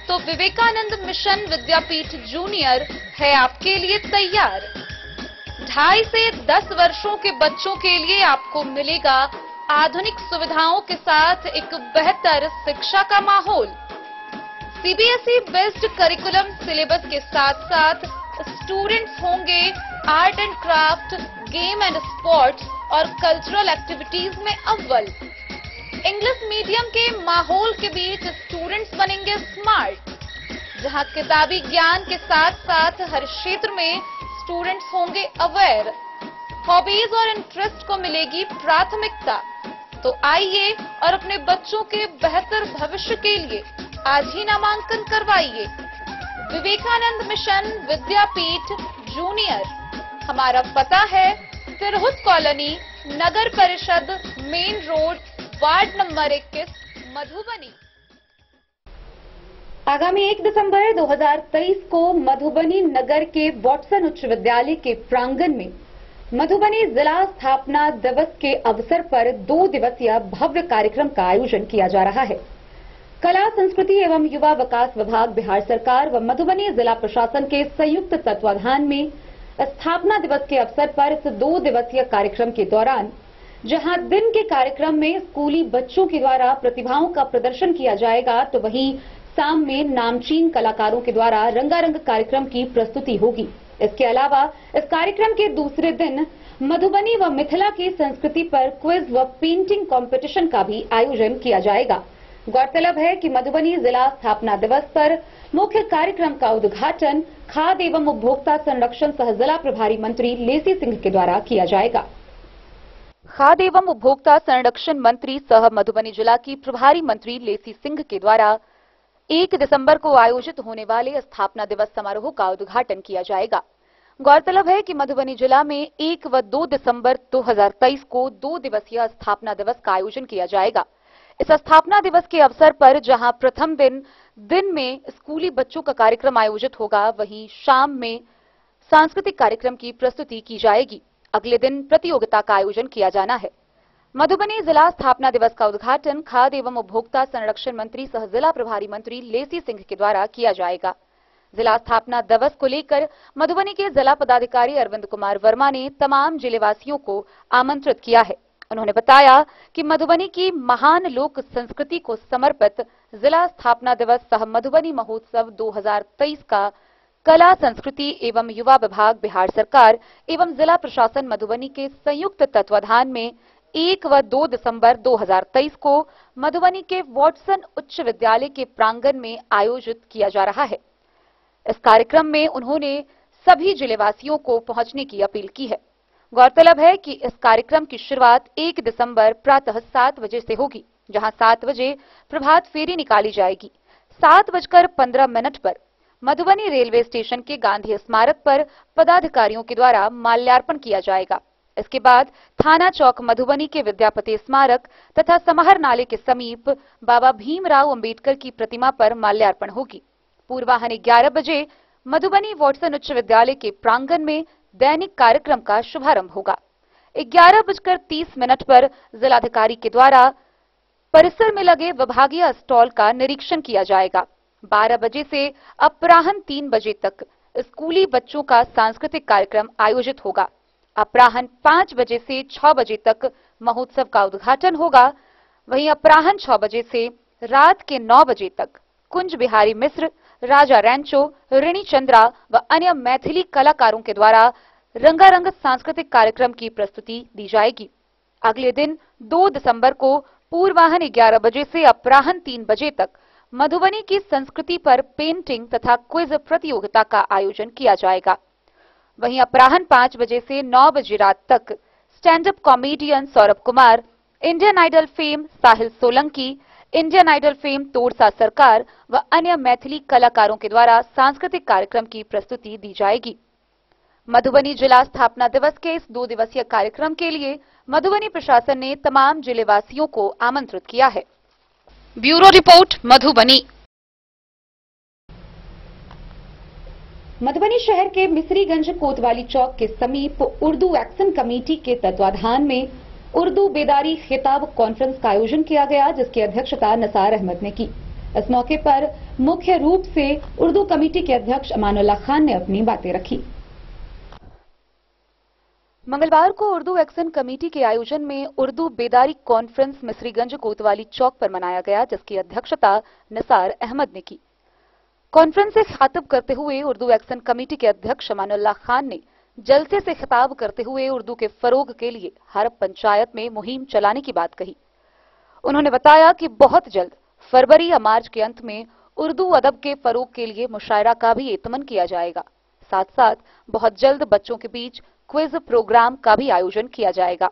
तो विवेकानंद मिशन विद्यापीठ जूनियर है आपके लिए तैयार। 2.5 से 10 वर्षों के बच्चों के लिए आपको मिलेगा आधुनिक सुविधाओं के साथ एक बेहतर शिक्षा का माहौल। CBSE बेस्ड करिकुलम सिलेबस के साथ साथ स्टूडेंट्स होंगे art and craft, game and sports और कल्चरल एक्टिविटीज में अव्वल। इंग्लिश मीडियम के माहौल के बीच स्टूडेंट्स बनेंगे स्मार्ट, जहां किताबी ज्ञान के साथ साथ हर क्षेत्र में स्टूडेंट्स होंगे अवेयर। हॉबीज और इंटरेस्ट को मिलेगी प्राथमिकता। तो आइए और अपने बच्चों के बेहतर भविष्य के लिए आज ही नामांकन करवाइए। विवेकानंद मिशन विद्यापीठ जूनियर, हमारा पता है तिरहुत कॉलोनी, नगर परिषद, main road, ward number 21, Madhubani. आगामी 1 दिसंबर 2023 को मधुबनी नगर के वॉटसन उच्च विद्यालय के प्रांगण में मधुबनी जिला स्थापना दिवस के अवसर पर 2 दिवसीय भव्य कार्यक्रम का आयोजन किया जा रहा है। कला संस्कृति एवं युवा विकास विभाग बिहार सरकार व मधुबनी जिला प्रशासन के संयुक्त तत्वाधान में स्थापना दिवस के अवसर पर इस 2 दिवसीय कार्यक्रम के दौरान जहां दिन के कार्यक्रम में स्कूली बच्चों के द्वारा प्रतिभाओं का प्रदर्शन किया जाएगा, तो वहीं शाम में नामचीन कलाकारों के द्वारा रंगारंग कार्यक्रम की प्रस्तुति होगी। इसके अलावा इस कार्यक्रम के दूसरे दिन मधुबनी व मिथिला की संस्कृति पर क्विज व पेंटिंग कंपटीशन का भी आयोजन किया जाएगा। गौरतलब है कि मधुबनी जिला स्थापना दिवस पर मुख्य कार्यक्रम का उद्घाटन खाद्य एवं उपभोक्ता संरक्षण सह जिला प्रभारी मंत्री लेसी सिंह के द्वारा किया जाएगा। खाद्य एवं उपभोक्ता संरक्षण मंत्री सह मधुबनी जिला की प्रभारी मंत्री लेसी सिंह के द्वारा 1 दिसंबर को आयोजित होने वाले स्थापना दिवस समारोह का उद्घाटन किया जाएगा। गौरतलब है कि मधुबनी जिला में 1 व 2 दिसंबर 2023 को 2 दिवसीय स्थापना दिवस का आयोजन किया जाएगा। इस स्थापना दिवस के अवसर पर जहां प्रथम दिन में स्कूली बच्चों का कार्यक्रम आयोजित होगा, वहीं शाम में सांस्कृतिक कार्यक्रम की प्रस्तुति की जाएगी। अगले दिन प्रतियोगिता का आयोजन किया जाना है। मधुबनी जिला स्थापना दिवस का उद्घाटन खाद्य एवं उपभोक्ता संरक्षण मंत्री सह जिला प्रभारी मंत्री लेसी सिंह के द्वारा किया जाएगा। जिला स्थापना दिवस को लेकर मधुबनी के जिला पदाधिकारी अरविंद कुमार वर्मा ने तमाम जिलेवासियों को आमंत्रित किया है। उन्होंने बताया कि मधुबनी की महान लोक संस्कृति को समर्पित जिला स्थापना दिवस सह मधुबनी महोत्सव 2023 का कला संस्कृति एवं युवा विभाग बिहार सरकार एवं जिला प्रशासन मधुबनी के संयुक्त तत्वाधान में 1 व 2 दिसंबर 2023 को मधुबनी के वॉटसन उच्च विद्यालय के प्रांगण में आयोजित किया जा रहा है। इस कार्यक्रम में उन्होंने सभी जिलेवासियों को पहुंचने की अपील की है। गौरतलब है कि इस कार्यक्रम की शुरुआत 1 दिसंबर प्रातः 7 बजे से होगी, जहां 7 बजे प्रभात फेरी निकाली जाएगी। 7:15 पर मधुबनी रेलवे स्टेशन के गांधी स्मारक पर पदाधिकारियों के द्वारा माल्यार्पण किया जाएगा। इसके बाद थाना चौक मधुबनी के विद्यापति स्मारक तथा समहर नाले के समीप बाबा भीमराव अंबेडकर की प्रतिमा पर माल्यार्पण होगी। पूर्वाह्न 11 बजे मधुबनी वॉटसन उच्च विद्यालय के प्रांगण में दैनिक कार्यक्रम का शुभारंभ होगा। 11:30 पर जिलाधिकारी के द्वारा परिसर में लगे विभागीय स्टॉल का निरीक्षण किया जाएगा। 12 बजे से अपराह्न 3 बजे तक स्कूली बच्चों का सांस्कृतिक कार्यक्रम आयोजित होगा। अपराह्न 5 बजे से 6 बजे तक महोत्सव का उद्घाटन होगा। वहीं अपराह्न 6 बजे से रात के 9 बजे तक कुंज बिहारी मिश्र, राजा रैंचो, ऋणी चंद्रा व अन्य मैथिली कलाकारों के द्वारा रंगारंग सांस्कृतिक कार्यक्रम की प्रस्तुति दी जाएगी। अगले दिन 2 दिसंबर को पूर्वाह्न 11 बजे से अपराह्न 3 बजे तक मधुबनी की संस्कृति पर पेंटिंग तथा क्विज प्रतियोगिता का आयोजन किया जाएगा। वहीं अपराह्न 5 बजे से 9 बजे रात तक stand up comedian Saurabh Kumar, Indian Idol fame Sahil Solanki, Indian Idol fame Todsa Sarkar व अन्य मैथिली कलाकारों के द्वारा सांस्कृतिक कार्यक्रम की प्रस्तुति दी जाएगी। मधुबनी जिला स्थापना दिवस के इस 2 दिवसीय कार्यक्रम के लिए मधुबनी प्रशासन ने तमाम जिलेवासियों को आमंत्रित किया है। Bureau report Madhubani. मधुबनी शहर के मिसरीगंज कोतवाली चौक के समीप उर्दू एक्शन कमेटी के तत्वाधान में उर्दू बेदारी खिताब कॉन्फ्रेंस का आयोजन किया गया, जिसकी अध्यक्षता नसार अहमद ने की। इस मौके पर मुख्य रूप से उर्दू कमेटी के अध्यक्ष अमानुल्लाह खान ने अपनी बातें रखी। मंगलवार को उर्दू एक्शन कमेटी के आयोजन में उर्दू बेदारी कॉन्फ्रेंस मिसरीगंज कोतवाली चौक पर मनाया गया, जिसकी अध्यक्षता नसार अहमद ने की। कॉन्फ्रेंस से खिताब करते हुए उर्दू एक्शन कमेटी के अध्यक्ष अमानुल्लाह खान ने जलसे से खिताब करते हुए उर्दू के फरोग के लिए हर पंचायत में मुहिम चलाने की बात कही। उन्होंने बताया कि बहुत जल्द फरवरी या मार्च के अंत में उर्दू अदब के फरोग के लिए मुशायरा का भी एतमन किया जाएगा। साथ साथ बहुत जल्द बच्चों के बीच क्विज प्रोग्राम का भी आयोजन किया जाएगा।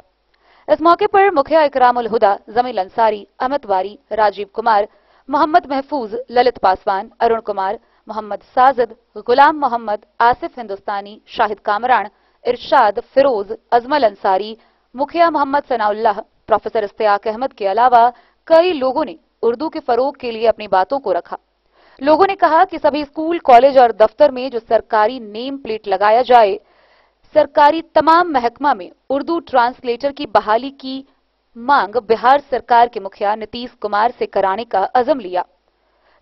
इस मौके पर मुखिया इकरामुल हुदा, जमील अंसारी, अमित वारी, राजीव कुमार, मोहम्मद महफूज, ललित पासवान, अरुण कुमार, मोहम्मद साजिद, गुलाम मोहम्मद, आसिफ हिंदुस्तानी, शाहिद कामरान, इरशाद, फिरोज, अजमल अंसारी, मुखिया मोहम्मद सनाउल्लाह, प्रोफेसर इस्तियाक अहमद के अलावा कई लोगों ने उर्दू के फरोग के लिए अपनी बातों को रखा। लोगों ने कहा कि सभी स्कूल, कॉलेज और दफ्तर में जो सरकारी नेम प्लेट लगाया जाए, सरकारी तमाम महकमा में उर्दू ट्रांसलेटर की बहाली की मांग बिहार सरकार के मुखिया नीतीश कुमार से कराने का अज़म लिया।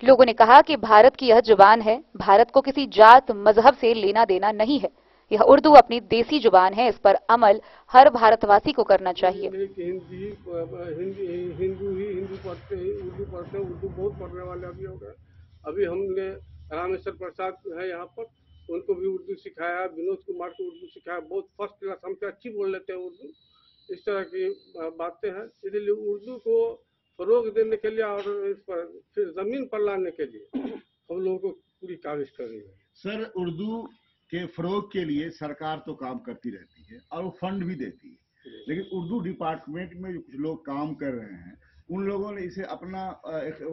लोगों ने कहा कि भारत की यह जुबान है, भारत को किसी जात मजहब से लेना देना नहीं है। यह उर्दू अपनी देसी जुबान है, इस पर अमल हर भारतवासी को करना चाहिए। हिंदू पढ़ते हैं, उर्दू पढ़ते हैं, उर्दू बहुत पढ़ने वाले अभी हो गए। अभी हमने रामेश्वर प्रसाद है यहाँ पर, उनको भी उर्दू सिखाया, विनोद कुमार को उर्दू सिखाया, बहुत फर्स्ट क्लास, हमसे अच्छी बोल लेते हैं उर्दू। इस तरह की बातें हैं, इसलिए उर्दू को फरोग देने के लिए और इस पर फिर जमीन पर लाने के लिए हम लोगों को पूरी काविश कर रही है। सर, उर्दू के फरोग के लिए सरकार तो काम करती रहती है और वो फंड भी देती है, लेकिन उर्दू डिपार्टमेंट में जो कुछ लोग काम कर रहे हैं उन लोगों ने इसे अपना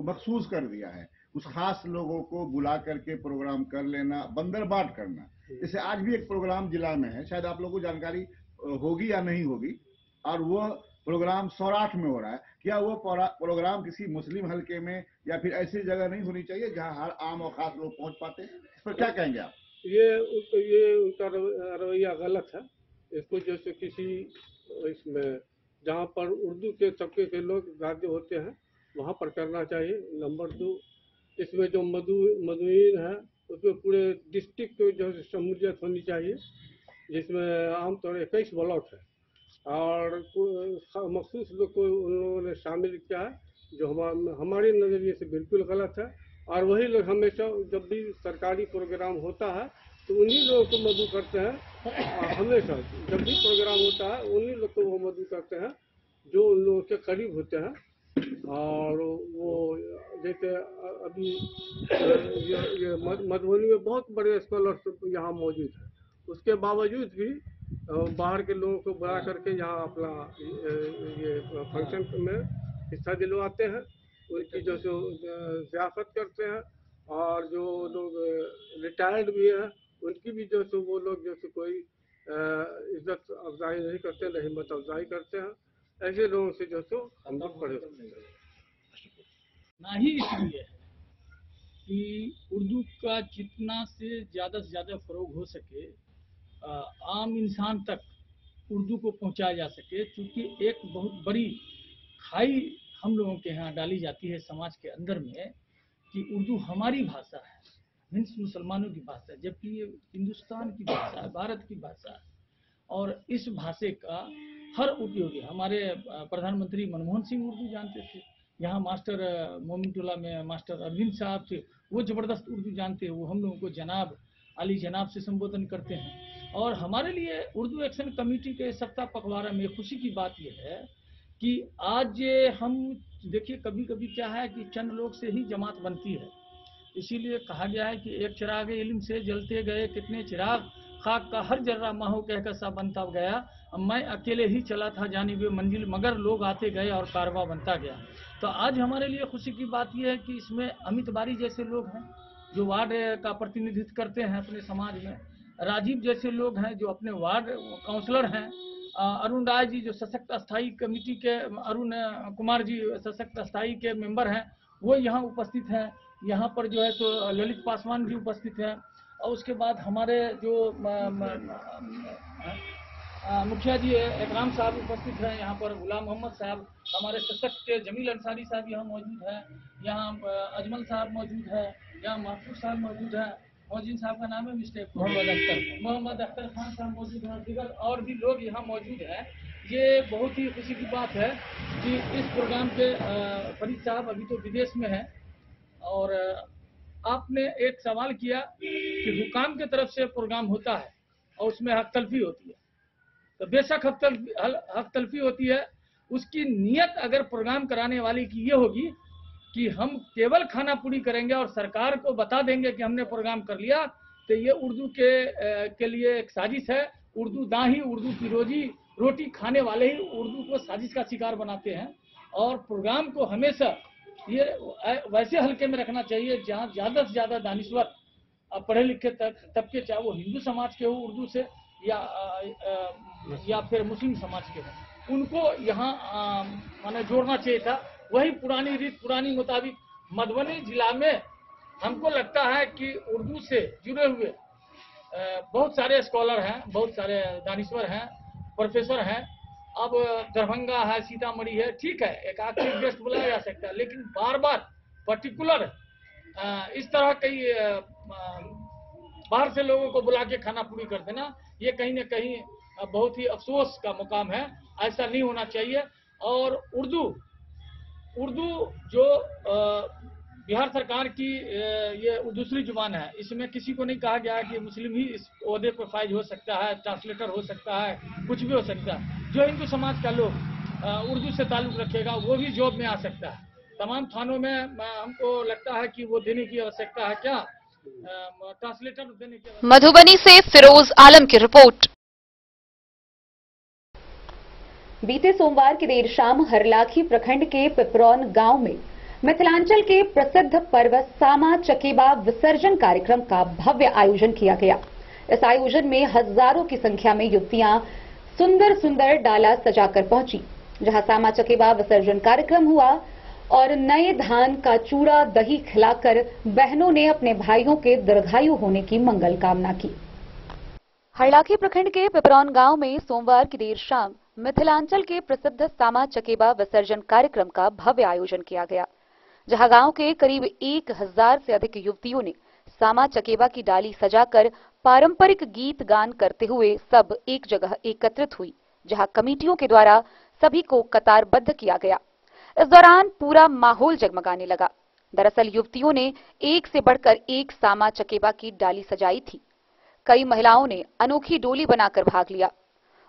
मखसूस कर दिया है। उस खास लोगों को बुला करके प्रोग्राम कर लेना, बंदरबाट करना। जैसे आज भी एक प्रोग्राम जिला में है, शायद आप लोगों को जानकारी होगी या नहीं होगी, और वो प्रोग्राम सौराठ में हो रहा है। क्या वो प्रोग्राम किसी मुस्लिम हलके में या फिर ऐसी जगह नहीं होनी चाहिए जहां हर आम और खास लोग पहुंच पाते हैं? इस पर क्या कहेंगे आप? ये उनका रवैया गलत है। इसको जैसे किसी इसमें जहाँ पर उर्दू के तबके के लोग ज़्यादा होते हैं वहाँ पर करना चाहिए। नंबर 2, इसमें जो मदुइन है उसमें पूरे डिस्ट्रिक्ट को जो शमूलियत होनी चाहिए, जिसमें आमतौर 21 ब्लॉक है और मखसूस लोग को उन लोगों ने शामिल किया है, जो हमारे नज़रिए से बिल्कुल गलत है। और वही लोग हमेशा जब भी सरकारी प्रोग्राम होता है तो उन्हीं लोगों को मदऊ करते हैं, और हमेशा जब भी प्रोग्राम होता है उन्हीं लोग को वो मदऊ करते हैं जो उन लोगों के करीब होते हैं। और वो जैसे अभी ये मधुबनी में बहुत बड़े स्कॉलरशिप यहाँ मौजूद है, उसके बावजूद भी बाहर के लोगों को बुला करके यहाँ अपना ये फंक्शन में हिस्सा दिलवाते हैं, उनकी जो ज़ियाफत करते हैं। और जो लोग रिटायर्ड भी हैं उनकी भी जो वो लोग जैसे कोई इज्जत अफजाई नहीं करते, न हिम्मत अफजाई करते हैं। ऐसे लोगों से जो हम लोग पढ़े होते हैं। ना ही इसलिए कि उर्दू का जितना से ज़्यादा फ़रोग हो सके, आम इंसान तक उर्दू को पहुंचाया जा सके, क्योंकि एक बहुत बड़ी खाई हम लोगों के यहाँ डाली जाती है समाज के अंदर में कि उर्दू हमारी भाषा है, हिंदू मुसलमानों की भाषा है, जबकि ये हिंदुस्तान की भाषा है, भारत की भाषा है। और इस भाषा का हर उपयोगी, हमारे प्रधानमंत्री मनमोहन सिंह उर्दू जानते थे, यहाँ मास्टर मोमिनटोला में मास्टर अरविंद साहब थे, वो ज़बरदस्त उर्दू जानते हैं, वो हम लोगों को जनाब अली जनाब से संबोधन करते हैं। और हमारे लिए उर्दू एक्शन कमेटी के सप्ताह पखवाड़ा में खुशी की बात यह है कि आज हम देखिए, कभी कभी क्या है कि चंद लोग से ही जमात बनती है, इसीलिए कहा गया है कि एक चिराग इल्म से जलते गए कितने चिराग, खाक का हर जर्रा माहो कहकर सा बनता गया, मैं अकेले ही चला था जानिबे मंजिल, मगर लोग आते गए और कारवा बनता गया। तो आज हमारे लिए खुशी की बात यह है कि इसमें अमित बारी जैसे लोग हैं जो वार्ड का प्रतिनिधित्व करते हैं अपने समाज में, राजीव जैसे लोग हैं जो अपने वार्ड काउंसलर हैं, अरुण राय जी जो सशक्त अस्थायी कमेटी के, अरुण कुमार जी सशक्त अस्थायी के मेंबर हैं, वो यहाँ उपस्थित हैं। यहाँ पर जो है तो ललित पासवान जी उपस्थित हैं। और उसके बाद हमारे जो मुखिया जी इकराम साहब उपस्थित हैं, यहाँ पर गुलाम मोहम्मद साहब, हमारे सशक्त के जमील अंसारी साहब यहाँ मौजूद हैं, यहाँ अजमल साहब मौजूद है, यहाँ महफूज साहब मौजूद है, मौजिन साहब का नाम है मिस्टर मोहम्मद अख्तर खान साहब मौजूद हैं, दिगर और भी लोग यहाँ मौजूद हैं। ये बहुत ही खुशी की बात है कि इस प्रोग्राम के फरीद साहब अभी तो विदेश में हैं, और आपने एक सवाल किया कि हुकाम की तरफ से प्रोग्राम होता है और उसमें हक तलफी होती है, तो बेशक हक तलफी होती है। उसकी नीयत अगर प्रोग्राम कराने वाले की ये होगी कि हम केवल खाना पूरी करेंगे और सरकार को बता देंगे कि हमने प्रोग्राम कर लिया, तो ये उर्दू के लिए एक साजिश है। उर्दू दाही, उर्दू की रोटी खाने वाले ही उर्दू को साजिश का शिकार बनाते हैं। और प्रोग्राम को हमेशा ये वैसे हल्के में रखना चाहिए जहाँ ज़्यादा से ज़्यादा दानिश्वर पढ़े लिखे तबके, चाहे वो हिंदू समाज के हो उर्दू से या फिर मुस्लिम समाज के हो, उनको यहाँ माने जोड़ना चाहिए था। वही पुरानी रीत, पुरानी मुताबिक मधुबनी जिला में हमको लगता है कि उर्दू से जुड़े हुए बहुत सारे स्कॉलर हैं, बहुत सारे दानिश्वर हैं, प्रोफेसर हैं। अब दरभंगा है, सीतामढ़ी है, ठीक है, एक आखिरी गेस्ट बुलाया जा सकता है, लेकिन बार बार पर्टिकुलर इस तरह कई बाहर से लोगों को बुला के खाना पूरी कर देना, ये कहीं न कहीं बहुत ही अफसोस का मुकाम है। ऐसा नहीं होना चाहिए। और उर्दू जो बिहार सरकार की ये दूसरी जुबान है, इसमें किसी को नहीं कहा गया है कि मुस्लिम ही इस ओहदे पर फाइज हो सकता है, ट्रांसलेटर हो सकता है, कुछ भी हो सकता है। जो हिंदू समाज का लोग उर्दू से ताल्लुक रखेगा वो भी जॉब में आ सकता है। तमाम थानों में हमको लगता है कि वो देने की आवश्यकता है क्या, ट्रांसलेटर देने की। मधुबनी से फिरोज आलम की रिपोर्ट। बीते सोमवार की देर शाम हरलाखी प्रखंड के पिपरौन गांव में मिथिलांचल के प्रसिद्ध पर्व सामा चकेबा विसर्जन कार्यक्रम का भव्य आयोजन किया गया। इस आयोजन में हजारों की संख्या में युवतियां सुंदर सुंदर डाला सजाकर पहुंची, जहां सामा चकेबा विसर्जन कार्यक्रम हुआ और नए धान का चूड़ा दही खिलाकर बहनों ने अपने भाइयों के दीर्घायु होने की मंगल कामना की। हरलाखी प्रखंड के पिपरौन गांव में सोमवार की देर शाम मिथिलांचल के प्रसिद्ध सामा चकेबा विसर्जन कार्यक्रम का भव्य आयोजन किया गया, जहां गांव के करीब 1000 से अधिक युवतियों ने सामा चकेबा की डाली सजाकर पारंपरिक गीत गान करते हुए सब एक जगह एकत्रित हुई, जहां कमेटियों के द्वारा सभी को कतारबद्ध किया गया। इस दौरान पूरा माहौल जगमगाने लगा। दरअसल युवतियों ने एक से बढ़कर एक सामा चकेबा की डाली सजाई थी। कई महिलाओं ने अनोखी डोली बनाकर भाग लिया।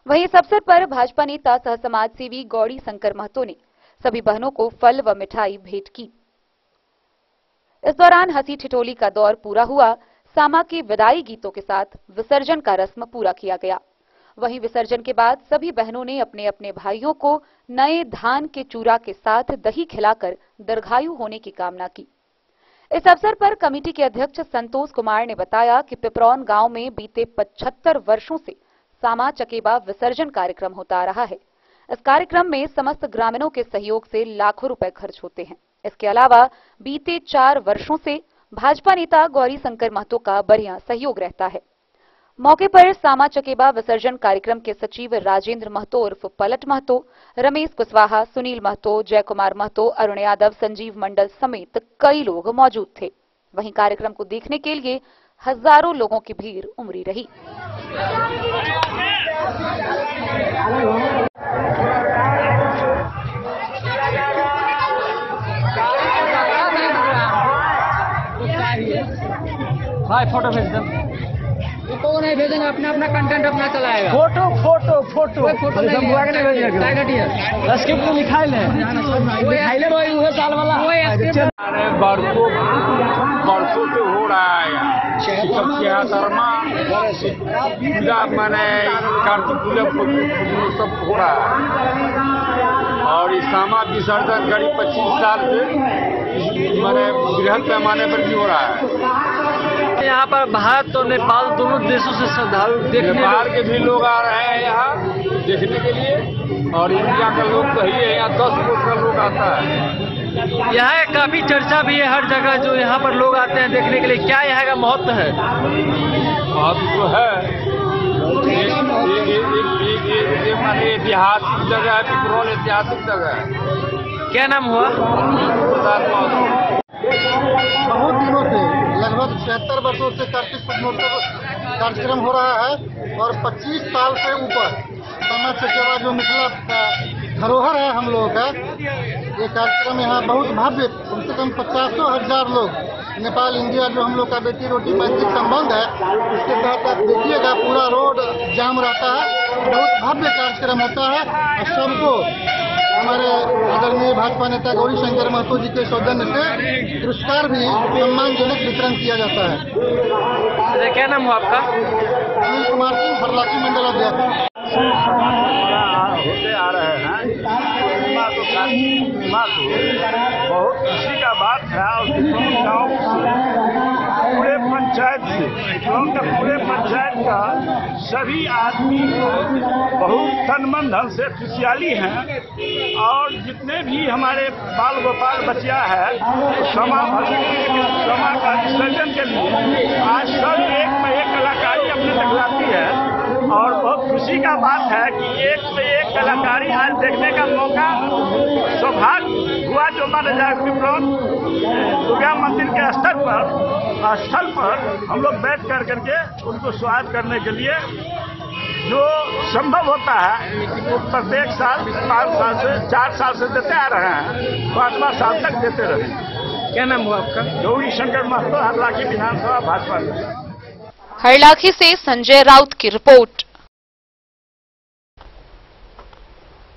वहीं इस अवसर पर भाजपा नेता सह समाज सेवी गौड़ी शंकर महतो ने सभी बहनों को फल व मिठाई भेंट की। इस दौरान हंसी ठिठोली का दौर पूरा हुआ। सामा के विदाई गीतों के साथ विसर्जन का रस्म पूरा किया गया। वहीं विसर्जन के बाद सभी बहनों ने अपने अपने भाइयों को नए धान के चूरा के साथ दही खिलाकर दीर्घायु होने की कामना की। इस अवसर पर कमेटी के अध्यक्ष संतोष कुमार ने बताया कि पिपरौन गांव में बीते 75 वर्षों से सामा चकेबा विसर्जन कार्यक्रम होता आ रहा है। इस कार्यक्रम में समस्त ग्रामीणों के सहयोग से लाखों रुपए खर्च होते हैं। इसके अलावा बीते 4 वर्षों से भाजपा नेता गौरी शंकर महतो का बढ़िया सहयोग रहता है। मौके पर सामा चकेबा विसर्जन कार्यक्रम के सचिव राजेंद्र महतो उर्फ पलट महतो, रमेश कुशवाहा, सुनील महतो, जय कुमार महतो, अरुण यादव, संजीव मंडल समेत कई लोग मौजूद थे। वहीं कार्यक्रम को देखने के लिए हजारों लोगों की भीड़ उमड़ी रही। भाई फोटो भेज दो। फोटो नहीं भेजेंगे, अपना अपना कंटेंट अपना चलाएगा। फोटो फोटो फोटो फोटो नहीं भेजेगा। स्क्रिप्ट लिखाइल है, लिखाइल है वही वो साल वाला। अरे बरसों से हो रहा है क्या शर्मा पूजा, मैंने कार्तिक पूजा सब हो रहा है। और इस सामा विसर्जन करीब 25 साल से मैंने बृहद पैमाने पर भी हो रहा है। यहाँ पर भारत और नेपाल दोनों देशों से श्रद्धालु देखने, नेपाल के भी लोग आ रहे हैं यहाँ देखने के लिए, और इंडिया का लोग तो ही है, यहाँ 10 करोड़ का लोग आता है। यहाँ काफी चर्चा भी है हर जगह, जो यहाँ पर लोग आते हैं देखने के लिए। क्या यहाँ का महत्व है? महत्व तो है, माने ऐतिहासिक जगह है, पिपरौन ऐतिहासिक जगह है। क्या नाम हुआ? बहुत दिनों से, लगभग 76 वर्षों से कार्तिक पूर्णोत्सव कार्यक्रम हो रहा है और 25 साल से ऊपर सामा चकेबा जो मिथिला का धरोहर है हम लोगों का, ये कार्यक्रम यहाँ बहुत भव्य, कम से कम 50,000 लोग, नेपाल इंडिया जो हम लोग का बेटी रोटी मैत्रिक संबंध है, उसके तहत आप देखिएगा पूरा रोड जाम रहता है। बहुत भव्य कार्यक्रम होता है और सबको हमारे आदरणीय भाजपा नेता गौरी शंकर महतो जी के सौजन्य से पुरस्कार भी सम्मानजनक वितरण किया जाता है। क्या नाम हुआ आपका? अनिल कुमार सिंह, हरलाखी मंडल अध्यक्ष। होते आ रहे हैं बहुत खुशी का बात है। और गाँव पूरे पंचायत से, गाँव का पूरे पंचायत का सभी आदमी बहुत तन मन धन से खुशहाली हैं। और जितने भी हमारे बाल गोपाल बचिया है समा का विसर्जन के लिए आज सब एक में एक कलाकारी अपने दिखलाती है और बहुत खुशी का बात है कि एक से एक कलाकारी आज देखने का मौका सौभाग्य हुआ, जो माना जाए दुर्गा मंदिर के स्थल पर हम लोग बैठ करके उनको स्वागत करने के लिए जो संभव होता है वो प्रत्येक साल 4 साल से देते आ रहे हैं, 5वां साल तक देते रहे। क्या नाम हुआ आपका? गौरी शंकर महतो, हरलाखी विधानसभा भाजपा में। हरलाखी से संजय राउत की रिपोर्ट।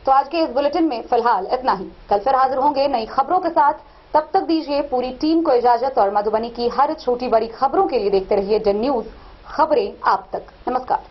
तो आज के इस बुलेटिन में फिलहाल इतना ही। कल फिर हाजिर होंगे नई खबरों के साथ। तब तक दीजिए पूरी टीम को इजाजत और मधुबनी की हर छोटी बड़ी खबरों के लिए देखते रहिए डन न्यूज, खबरें आप तक। नमस्कार।